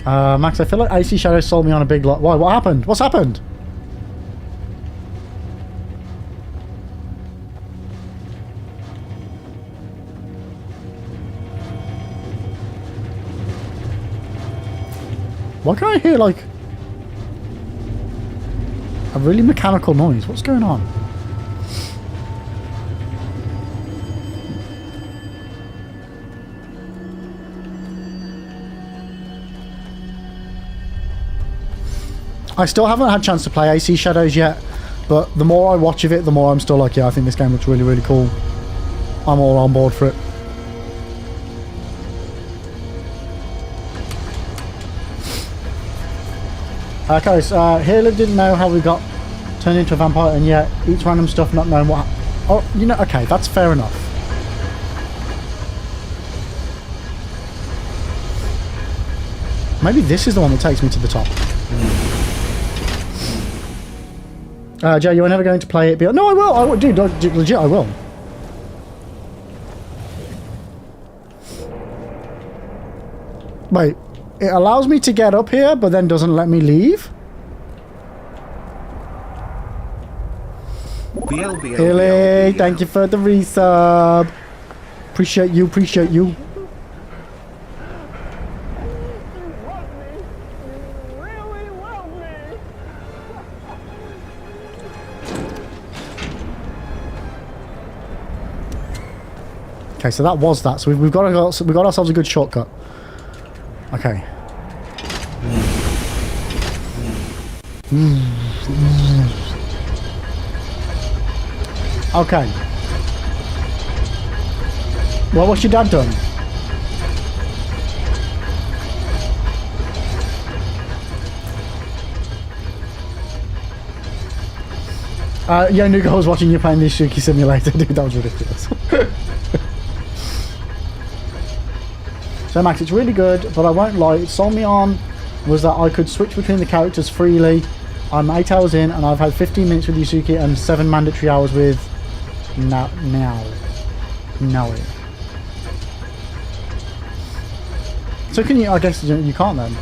Max, I feel like AC Shadows sold me on a big lot. Why? What happened? What's happened? Why can I hear, like, a really mechanical noise? What's going on? I still haven't had a chance to play AC Shadows yet, but the more I watch of it, the more I'm still like, yeah, I think this game looks really, really cool. I'm all on board for it. Okay, so Halo didn't know how we got turned into a vampire, and yet eats random stuff not knowing what. Oh, you know, okay, that's fair enough. Maybe this is the one that takes me to the top. Joe, you are never going to play it. No, I will. I will. Dude, legit, I will. Wait. It allows me to get up here, but then doesn't let me leave? Billy, thank you for the resub. Appreciate you, appreciate you. Okay, so that was that. So we've got ourselves a good shortcut. Okay. Okay. Well, what's your dad done? Yeah, Nuka, I was watching you playing this Shuki Simulator. Dude, that was ridiculous. So Max, it's really good, but I won't lie, it sold me on was that I could switch between the characters freely. I'm 8 hours in and I've had 15 minutes with Yusuke and 7 mandatory hours with now. So can you, I guess you can't then.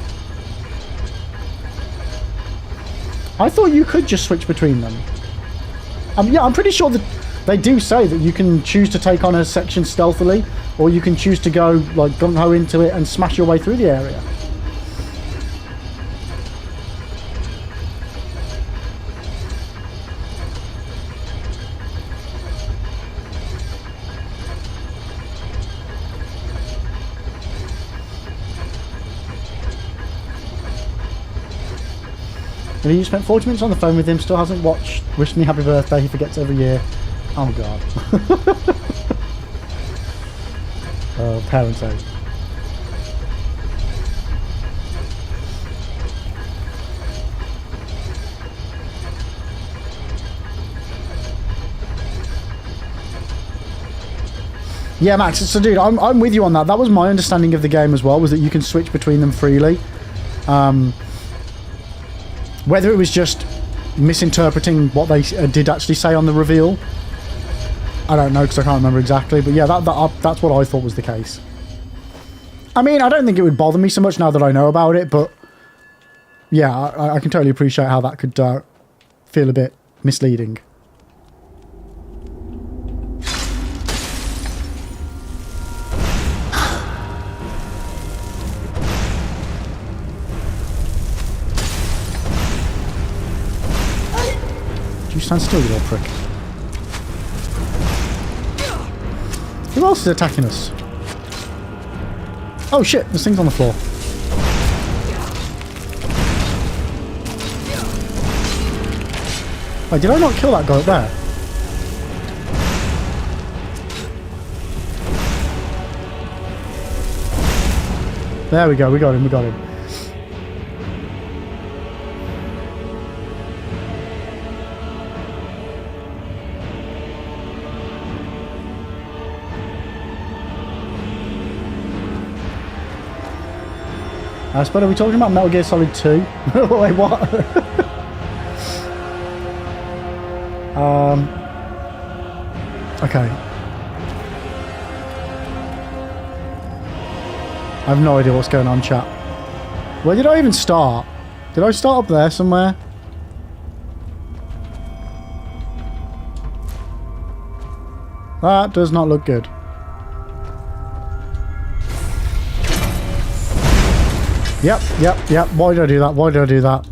I thought you could just switch between them. Yeah, I'm pretty sure that they do say that you can choose to take on a section stealthily, or you can choose to go like gung-ho into it and smash your way through the area. And you spent 40 minutes on the phone with him, still hasn't watched Wish Me Happy Birthday, he forgets every year. Oh god. Oh, parents age. Yeah, Max, so dude, I'm with you on that. That was my understanding of the game as well, was that you can switch between them freely. Whether it was just misinterpreting what they did actually say on the reveal, I don't know, because I can't remember exactly. But yeah, that's what I thought was the case. I mean, I don't think it would bother me so much now that I know about it, but yeah, I can totally appreciate how that could feel a bit misleading. Do you stand still, you little prick? Who else is attacking us? Oh shit, this thing's on the floor. Wait, did I not kill that guy up there? There we go, we got him, we got him. But are we talking about Metal Gear Solid 2? Wait, what? Okay. I have no idea what's going on, chat. Where did I even start? Did I start up there somewhere? That does not look good. Yep. Why did I do that? Why did I do that?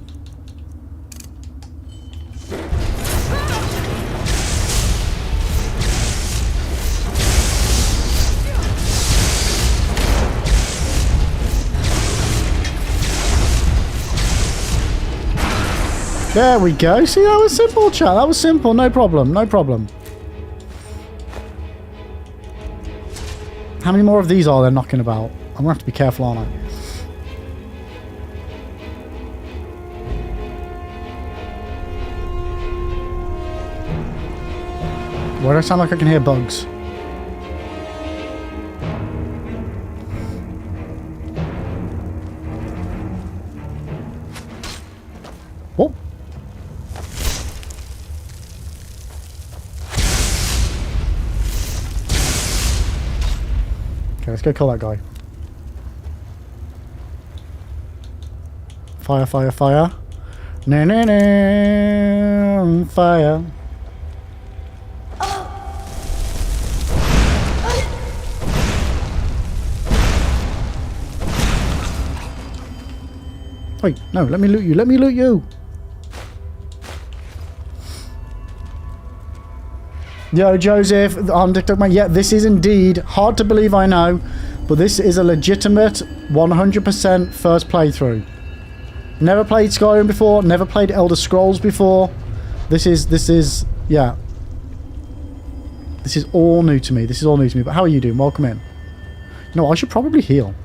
There we go. See, that was simple, chat. That was simple. No problem. No problem. How many more of these are there knocking about? I'm going to have to be careful, aren't I? Why do I sound like I can hear bugs? Okay, let's go kill that guy. Fire, fire, fire. Na na na, fire. Wait, no, let me loot you. Let me loot you. Yo, Joseph, on TikTok, mate. Yeah, this is indeed hard to believe, I know, but this is a legitimate 100% first playthrough. Never played Skyrim before, never played Elder Scrolls before. This is, yeah. This is all new to me. This is all new to me. But how are you doing? Welcome in. No, I should probably heal.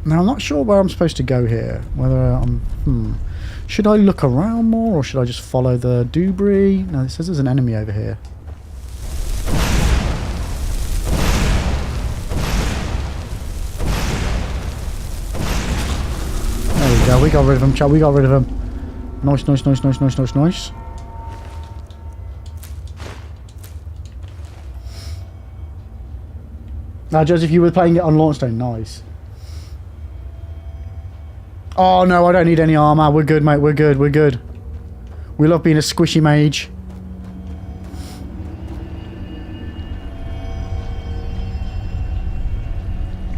Now, I'm not sure where I'm supposed to go here. Whether I'm... Should I look around more, or should I just follow the debris? No, it says there's an enemy over here. There we go. We got rid of him, chat. We got rid of him. Nice, nice, nice, nice, nice, nice, nice. Now, Joseph, you were playing it on launch day. Nice. Oh no, I don't need any armor. We're good, mate. We're good. We're good. We love being a squishy mage.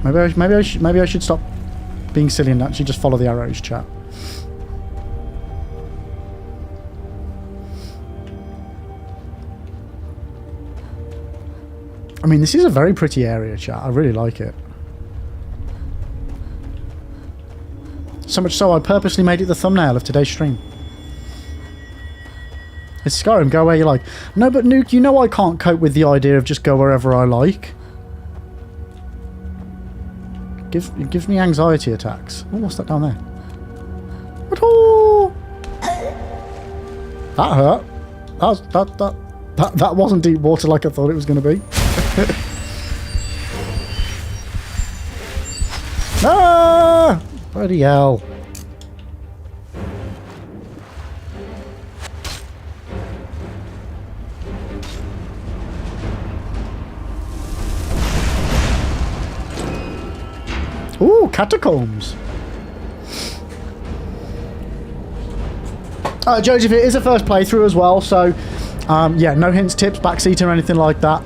Maybe I should stop being silly and actually just follow the arrows, chat. I mean, this is a very pretty area, chat. I really like it. So much so, I purposely made it the thumbnail of today's stream. It's Skyrim, go where you like. No, but Nuke, you know I can't cope with the idea of just go wherever I like. It gives me anxiety attacks. Oh, what's that down there? That hurt. That wasn't deep water like I thought it was going to be. Ah! Bloody hell. Ooh, catacombs. Joseph, it is a first playthrough as well, so yeah, no hints, tips, backseat or anything like that.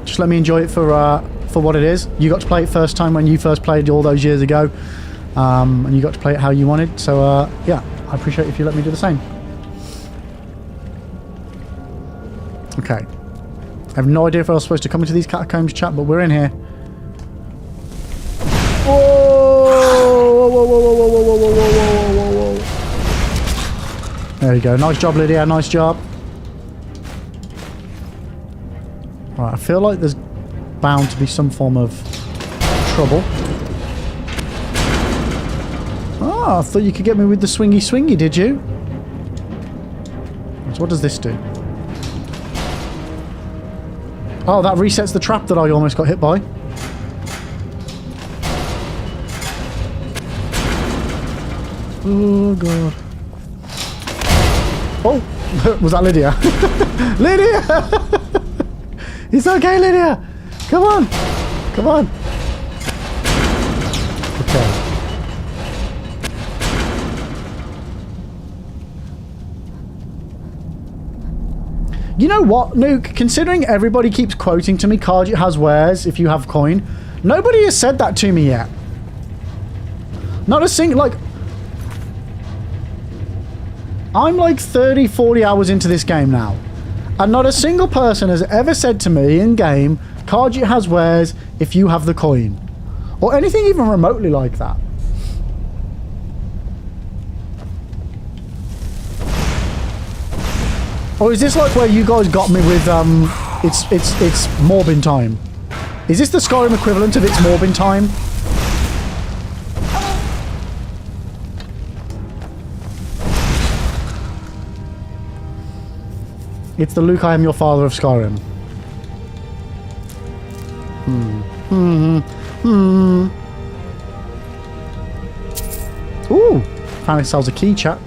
Just let me enjoy it for what it is. You got to play it first time when you first played all those years ago. And you got to play it how you wanted, so yeah, I appreciate if you let me do the same. Okay, I have no idea if I was supposed to come into these catacombs, chat, but we're in here. Whoa! Whoa, whoa, whoa, whoa, whoa, whoa, whoa, whoa, whoa, whoa. There you go. Nice job, Lydia. Nice job. Right, I feel like there's bound to be some form of trouble. Ah, I thought you could get me with the swingy swingy, did you? So what does this do? Oh, that resets the trap that I almost got hit by. Oh, God. Oh, was that Lydia? Lydia! It's okay, Lydia! Come on! Come on! Okay. You know what, Nuke? Considering everybody keeps quoting to me, card it has wares if you have coin, nobody has said that to me yet. Not a single, like... I'm like 30, 40 hours into this game now. And not a single person has ever said to me in-game, Khajiit has wares if you have the coin. Or anything even remotely like that. Or is this like where you guys got me with, it's Morbin time? Is this the Skyrim equivalent of it's Morbin time? It's the Luke, I am your father of Skyrim. Ooh, found ourselves a key, chat.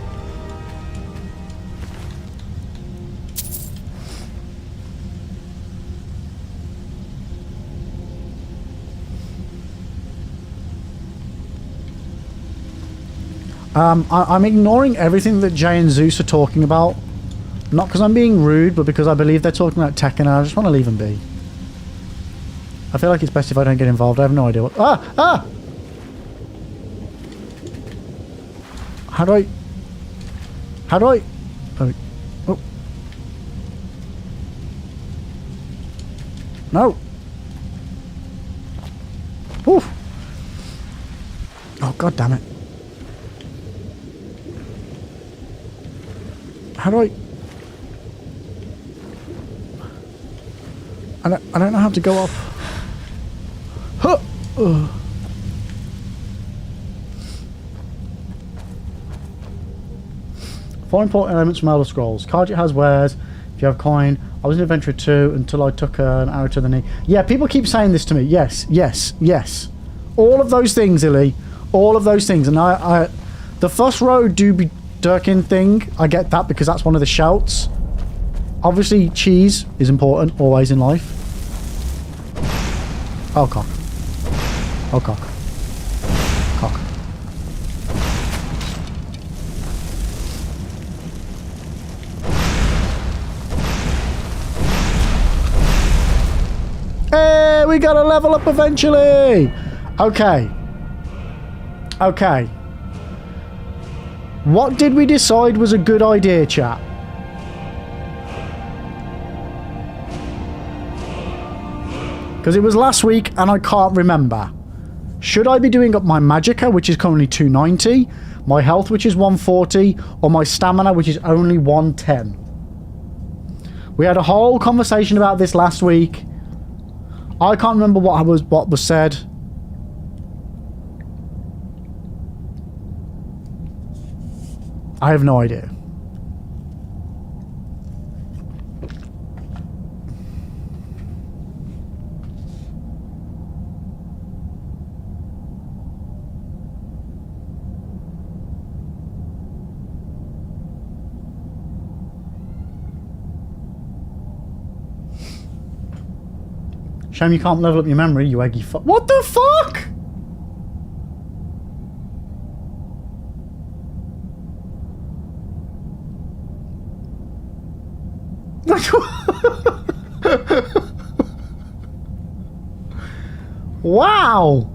I'm ignoring everything that Jay and Zeus are talking about. Not because I'm being rude, but because I believe they're talking about tech and I just want to leave them be. I feel like it's best if I don't get involved. I have no idea what... Ah! How do I... Oh. No. Oof. Oh, god damn it. How do I don't know how to go up. Huh. Ugh. Four important elements from Elder Scrolls. Khajiit has wares. If you have coin. I was an adventurer too until I took an arrow to the knee. Yeah, people keep saying this to me. Yes. All of those things, Illy. All of those things. And I the first row do be Durkin thing, I get that because that's one of the shouts. Obviously, cheese is important always in life. Oh, cock. Oh, cock. Cock. Hey, we gotta level up eventually! Okay. Okay. What did we decide was a good idea, chat? Because it was last week and I can't remember. Should I be doing up my magicka, which is currently 290, my health, which is 140, or my stamina, which is only 110? We had a whole conversation about this last week. I can't remember what was said. I have no idea. Shame you can't level up your memory, you eggy fuck. What the fuck? Wow.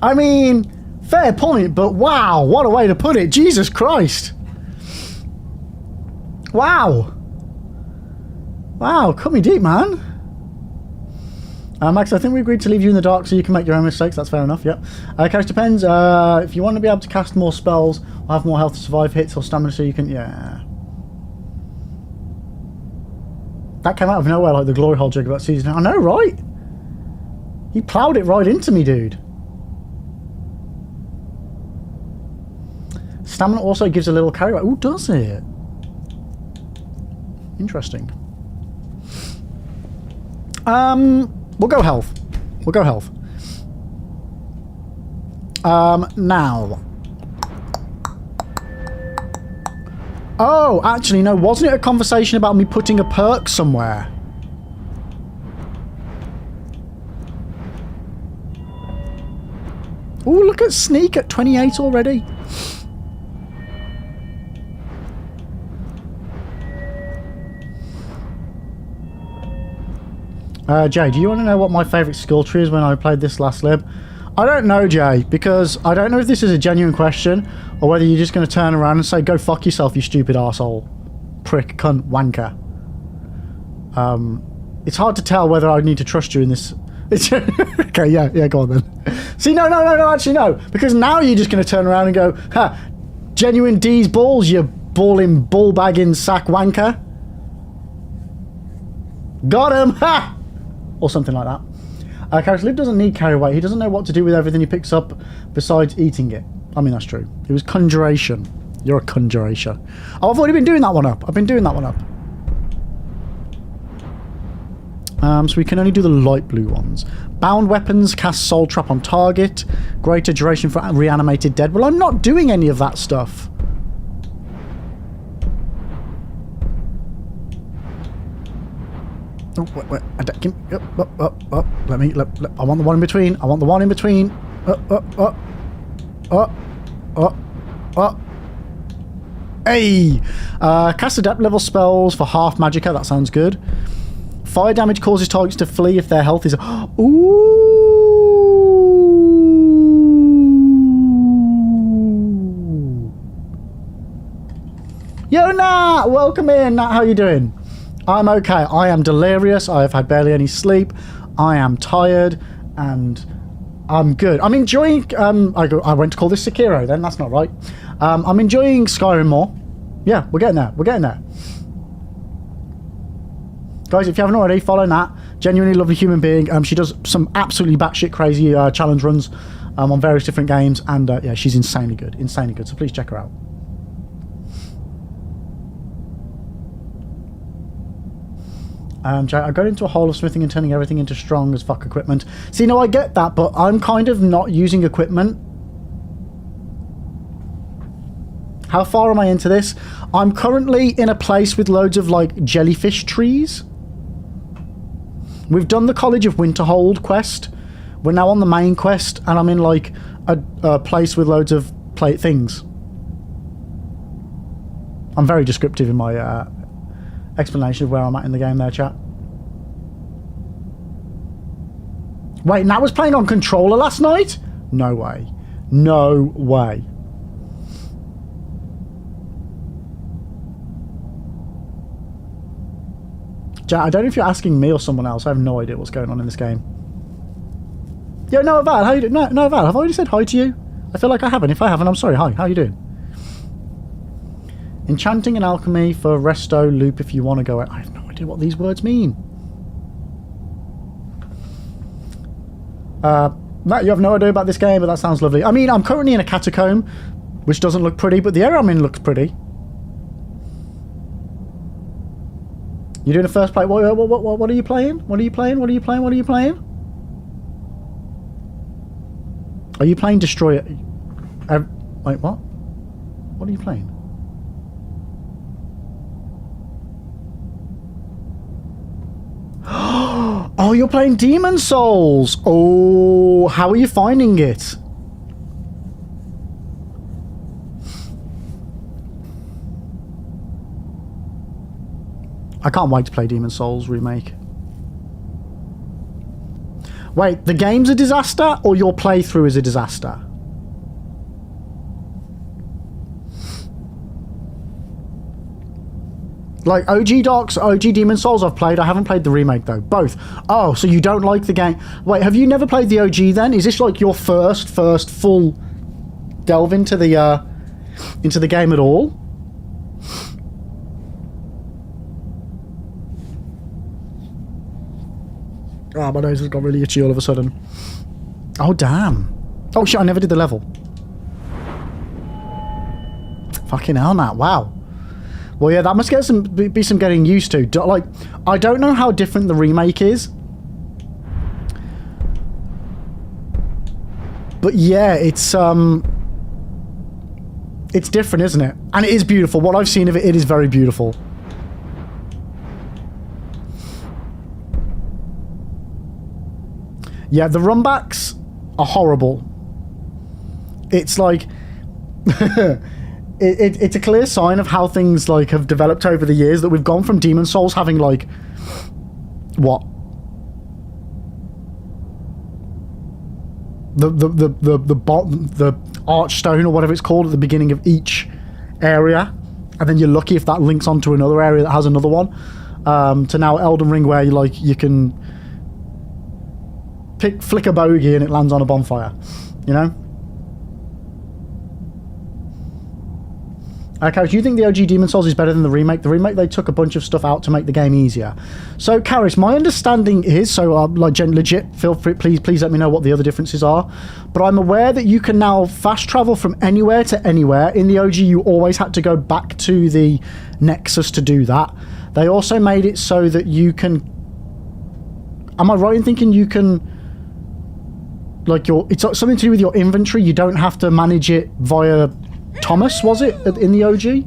I mean, fair point, but wow, what a way to put it. Jesus Christ. Wow. Wow, cut me deep, man. Max, I think we agreed to leave you in the dark so you can make your own mistakes. That's fair enough, yep. Cash depends. If you want to be able to cast more spells or have more health to survive hits or stamina so you can... Yeah. That came out of nowhere like the glory hole joke about season. I know, right? He ploughed it right into me, dude. Stamina also gives a little carry. Ooh, does it? Interesting. We'll go health. We'll go health. Now. Oh, actually, no. Wasn't it a conversation about me putting a perk somewhere? Oh, look at Sneak at 28 already. Jay, do you want to know what my favourite skill tree is when I played this last lib? I don't know, Jay, because I don't know if this is a genuine question or whether you're just going to turn around and say, go fuck yourself, you stupid arsehole. Prick, cunt, wanker. It's hard to tell whether I need to trust you in this. Okay, yeah, go on then. See, no, actually no. Because now you're just going to turn around and go, ha, genuine D's balls, you balling, ball-bagging sack wanker. Got him, ha! Or something like that. Carrot Liv doesn't need carry weight. He doesn't know what to do with everything he picks up besides eating it. I mean, that's true. It was conjuration. You're a conjuration. Oh, I've already been doing that one up. I've been doing that one up. So we can only do the light blue ones. Bound weapons cast soul trap on target. Greater duration for reanimated dead. Well, I'm not doing any of that stuff. Oh, wait. Let me. I want the one in between. I want the one in between. Hey! Cast adept level spells for half magicka. That sounds good. Fire damage causes targets to flee if their health is... Ooh! Yo, Nat! Welcome in, Nat. How you doing? I'm okay. I am delirious. I have had barely any sleep. I am tired. And I'm good. I'm enjoying... I went to call this Sekiro then. That's not right. I'm enjoying Skyrim more. Yeah, we're getting there. We're getting there. Guys, if you haven't already, follow Nat. Genuinely lovely human being. She does some absolutely batshit crazy challenge runs on various different games. And yeah, she's insanely good. Insanely good. So please check her out. I got into a hole of smithing and turning everything into strong as fuck equipment. See, no, I get that, but I'm kind of not using equipment. How far am I into this? I'm currently in a place with loads of, like, jellyfish trees. We've done the College of Winterhold quest. We're now on the main quest, and I'm in, like, a place with loads of things. I'm very descriptive in my explanation of where I'm at in the game there, chat. Wait, Nat was playing on controller last night? No way. No way. Chat, I don't know if you're asking me or someone else. I have no idea what's going on in this game. Yo, Noah Val, how you doing? Noah Val, have I already said hi to you? I feel like I haven't. If I haven't, I'm sorry. Hi, how you doing? Enchanting and alchemy for resto loop if you want to go out. I have no idea what these words mean. Matt, you have no idea about this game, but that sounds lovely. I mean, I'm currently in a catacomb, which doesn't look pretty, but the area I'm in looks pretty. You're doing a first play. What are you playing? What are you playing? What are you playing? What are you playing? Are you playing Destroyer? Wait, what? What are you playing? Oh, you're playing Demon Souls. Oh, how are you finding it? I can't wait to play Demon Souls remake. Wait, the game's a disaster or your playthrough is a disaster? Like OG Docs, OG Demon Souls I've played. I haven't played the remake though. Both. Oh, so you don't like the game. Wait, have you never played the OG then? Is this like your first full delve into the game at all? Oh, my nose has got really itchy all of a sudden. Oh, damn. Oh, shit, I never did the level. Fucking hell, Nat. Wow. Well, yeah, that must be some getting used to. Like, I don't know how different the remake is. But yeah, it's different, isn't it? And it is beautiful. What I've seen of it, it is very beautiful. Yeah, the runbacks are horrible. It's like... it's a clear sign of how things like have developed over the years, that we've gone from Demon Souls having like... What? The archstone or whatever it's called at the beginning of each area. And then you're lucky if that links onto another area that has another one. To now Elden Ring where you can... flick a bogey and it lands on a bonfire, you know? Okay, do you think the OG Demon Souls is better than the remake? The remake, they took a bunch of stuff out to make the game easier. So, Karis, my understanding is, so like legit, feel free, please let me know what the other differences are. But I'm aware that you can now fast travel from anywhere to anywhere. In the OG, you always had to go back to the Nexus to do that. They also made it so that you can Am I right in thinking you can, like, it's something to do with your inventory? You don't have to manage it via Thomas, was it, in the OG?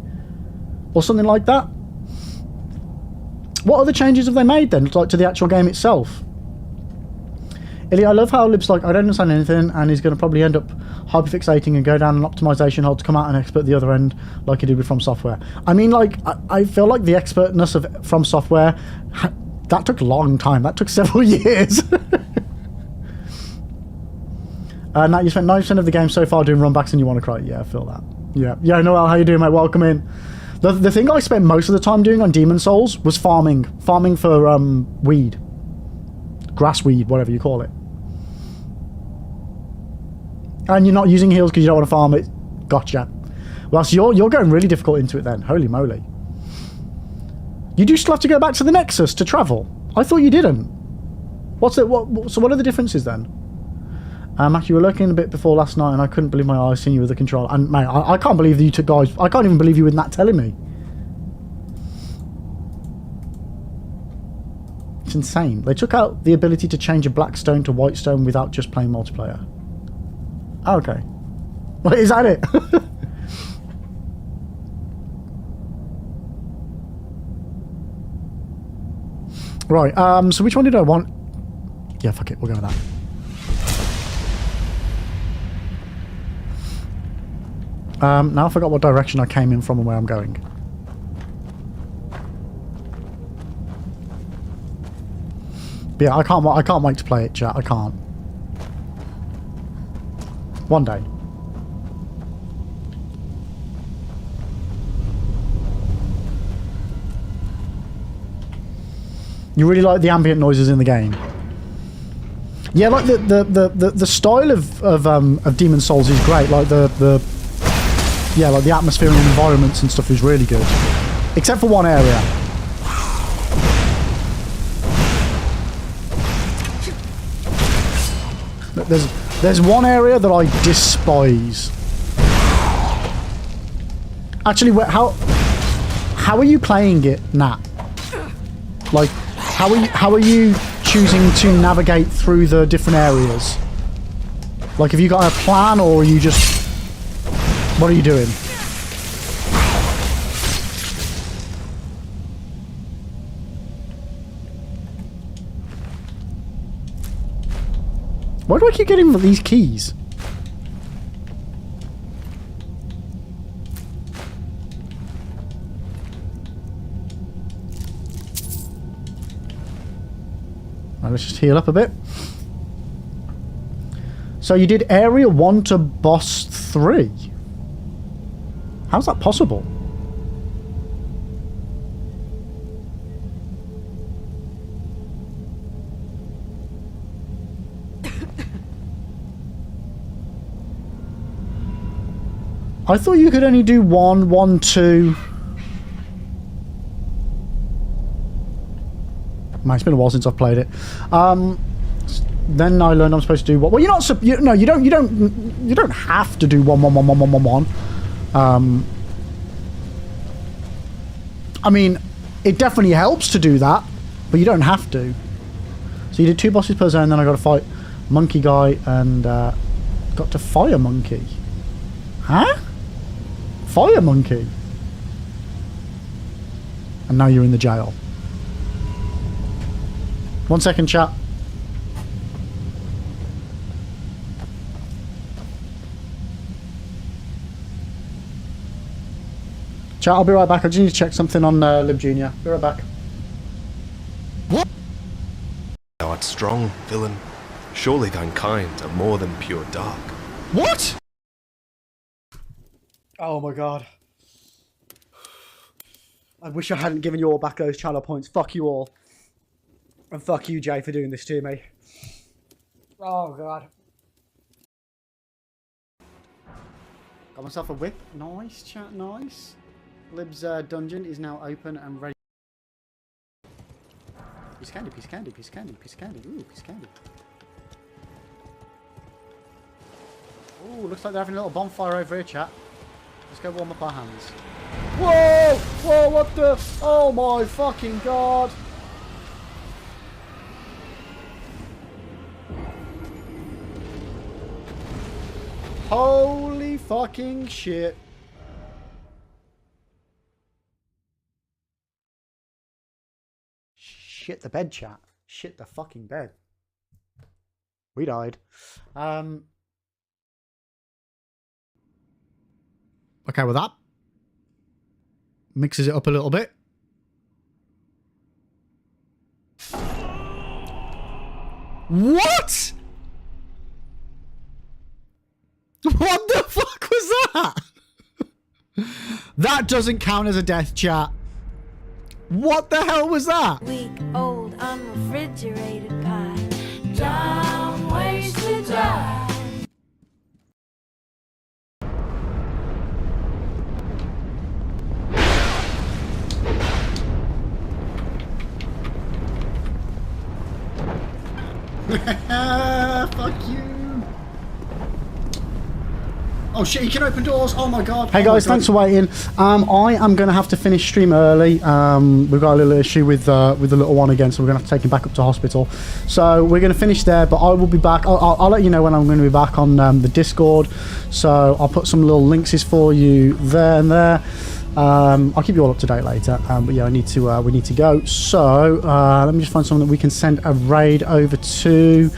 Or something like that? What other changes have they made then, like, to the actual game itself? Ilya, I love how Lib's like, I don't understand anything, and he's going to probably end up hyperfixating and go down an optimization hole to come out an expert the other end, like he did with From Software. I mean, like, I feel like the expertness of From Software, that took a long time. That took several years. Now you spent 90% of the game so far doing runbacks and you want to cry. Yeah, I feel that. Yeah. Yeah, Noel, how you doing, mate? Welcome in. The thing I spent most of the time doing on Demon Souls was farming. Farming for weed. Grass weed, whatever you call it. And you're not using heals because you don't want to farm it. Gotcha. Well, so you're going really difficult into it then. Holy moly. You do still have to go back to the Nexus to travel. I thought you didn't. So what are the differences then? Mac, you were lurking a bit before last night and I couldn't believe my eyes seeing you with the controller. And mate, I can't believe that you took guys. I can't even believe you were not telling me. It's insane. They took out the ability to change a black stone to white stone without just playing multiplayer. Oh, okay. Well, is that it? Right, so which one did I want? Yeah, fuck it, we'll go with that. Now I forgot what direction I came in from and where I'm going. But yeah, I can't wait to play it, chat. I can't. One day. You really like the ambient noises in the game. Yeah, like the style of Demon Souls is great. Like yeah, like the atmosphere and environments and stuff is really good. Except for one area. There's one area that I despise. Actually, how are you playing it, Nat? Like, how are you choosing to navigate through the different areas? Like, have you got a plan, or are you just... What are you doing? Why do I keep getting these keys? Right, let's just heal up a bit. So you did area 1 to boss 3. How's that possible? I thought you could only do 1, 1, 2. Man, it's been a while since I've played it. Then I learned I'm supposed to do what? Well, you're not. No, you don't have to do 1, 1, 1, 1, 1, 1, 1. I mean, it definitely helps to do that, but you don't have to. So you did 2 bosses per zone, then I got to fight Monkey Guy and got to Fire Monkey. Huh? Fire Monkey. And now you're in the jail. 1 second, chat. Chat, I'll be right back. I just need to check something on Lib Jr. Be right back. What? Thou art strong, villain. Surely thine kind are more than pure dark. What? Oh my god. I wish I hadn't given you all back those channel points. Fuck you all. And fuck you, Jay, for doing this to me. Oh god. Got myself a whip. Nice, chat, nice. Lib's dungeon is now open and ready. Piece of candy, piece of candy, piece of candy, piece of candy. Ooh, piece of candy. Ooh, looks like they're having a little bonfire over here, chat. Let's go warm up our hands. Whoa! Whoa, what the? Oh my fucking god! Holy fucking shit. Shit the bed, chat. Shit the fucking bed. We died. Okay, with that. Mixes it up a little bit. What? What the fuck was that? That doesn't count as a death, chat. What the hell was that? Week old unrefrigerated pie. Dumb ways to die. Fuck you. Oh shit, you can open doors. Oh my god. Hey guys, thanks for waiting. I am going to have to finish stream early. We've got a little issue with the little one again, so we're going to have to take him back up to hospital. So we're going to finish there, but I will be back. I'll let you know when I'm going to be back on the Discord. So I'll put some little links for you there and there. I'll keep you all up to date later. But yeah, we need to go. So let me just find something that we can send a raid over to.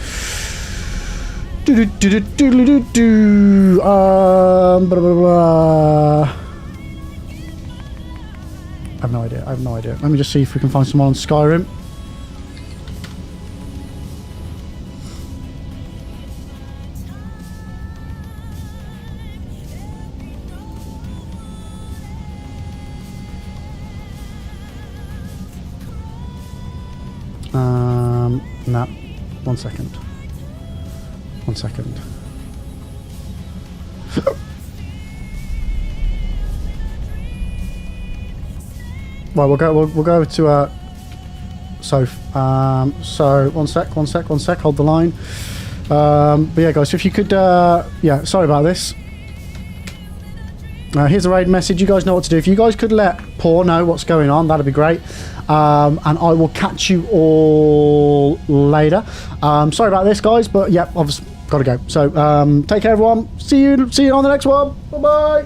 Blah, blah, blah. I have no idea. Let me just see if we can find someone on Skyrim. No. 1 second. 1 second. Well, we'll go to Soph. So one sec. Hold the line. But yeah, guys, if you could, yeah, sorry about this. Here's a raid message. You guys know what to do. If you guys could let Paul know what's going on, that'd be great. And I will catch you all later. Sorry about this, guys, but yeah, obviously got to go. So take care, everyone. See you on the next one. Bye bye.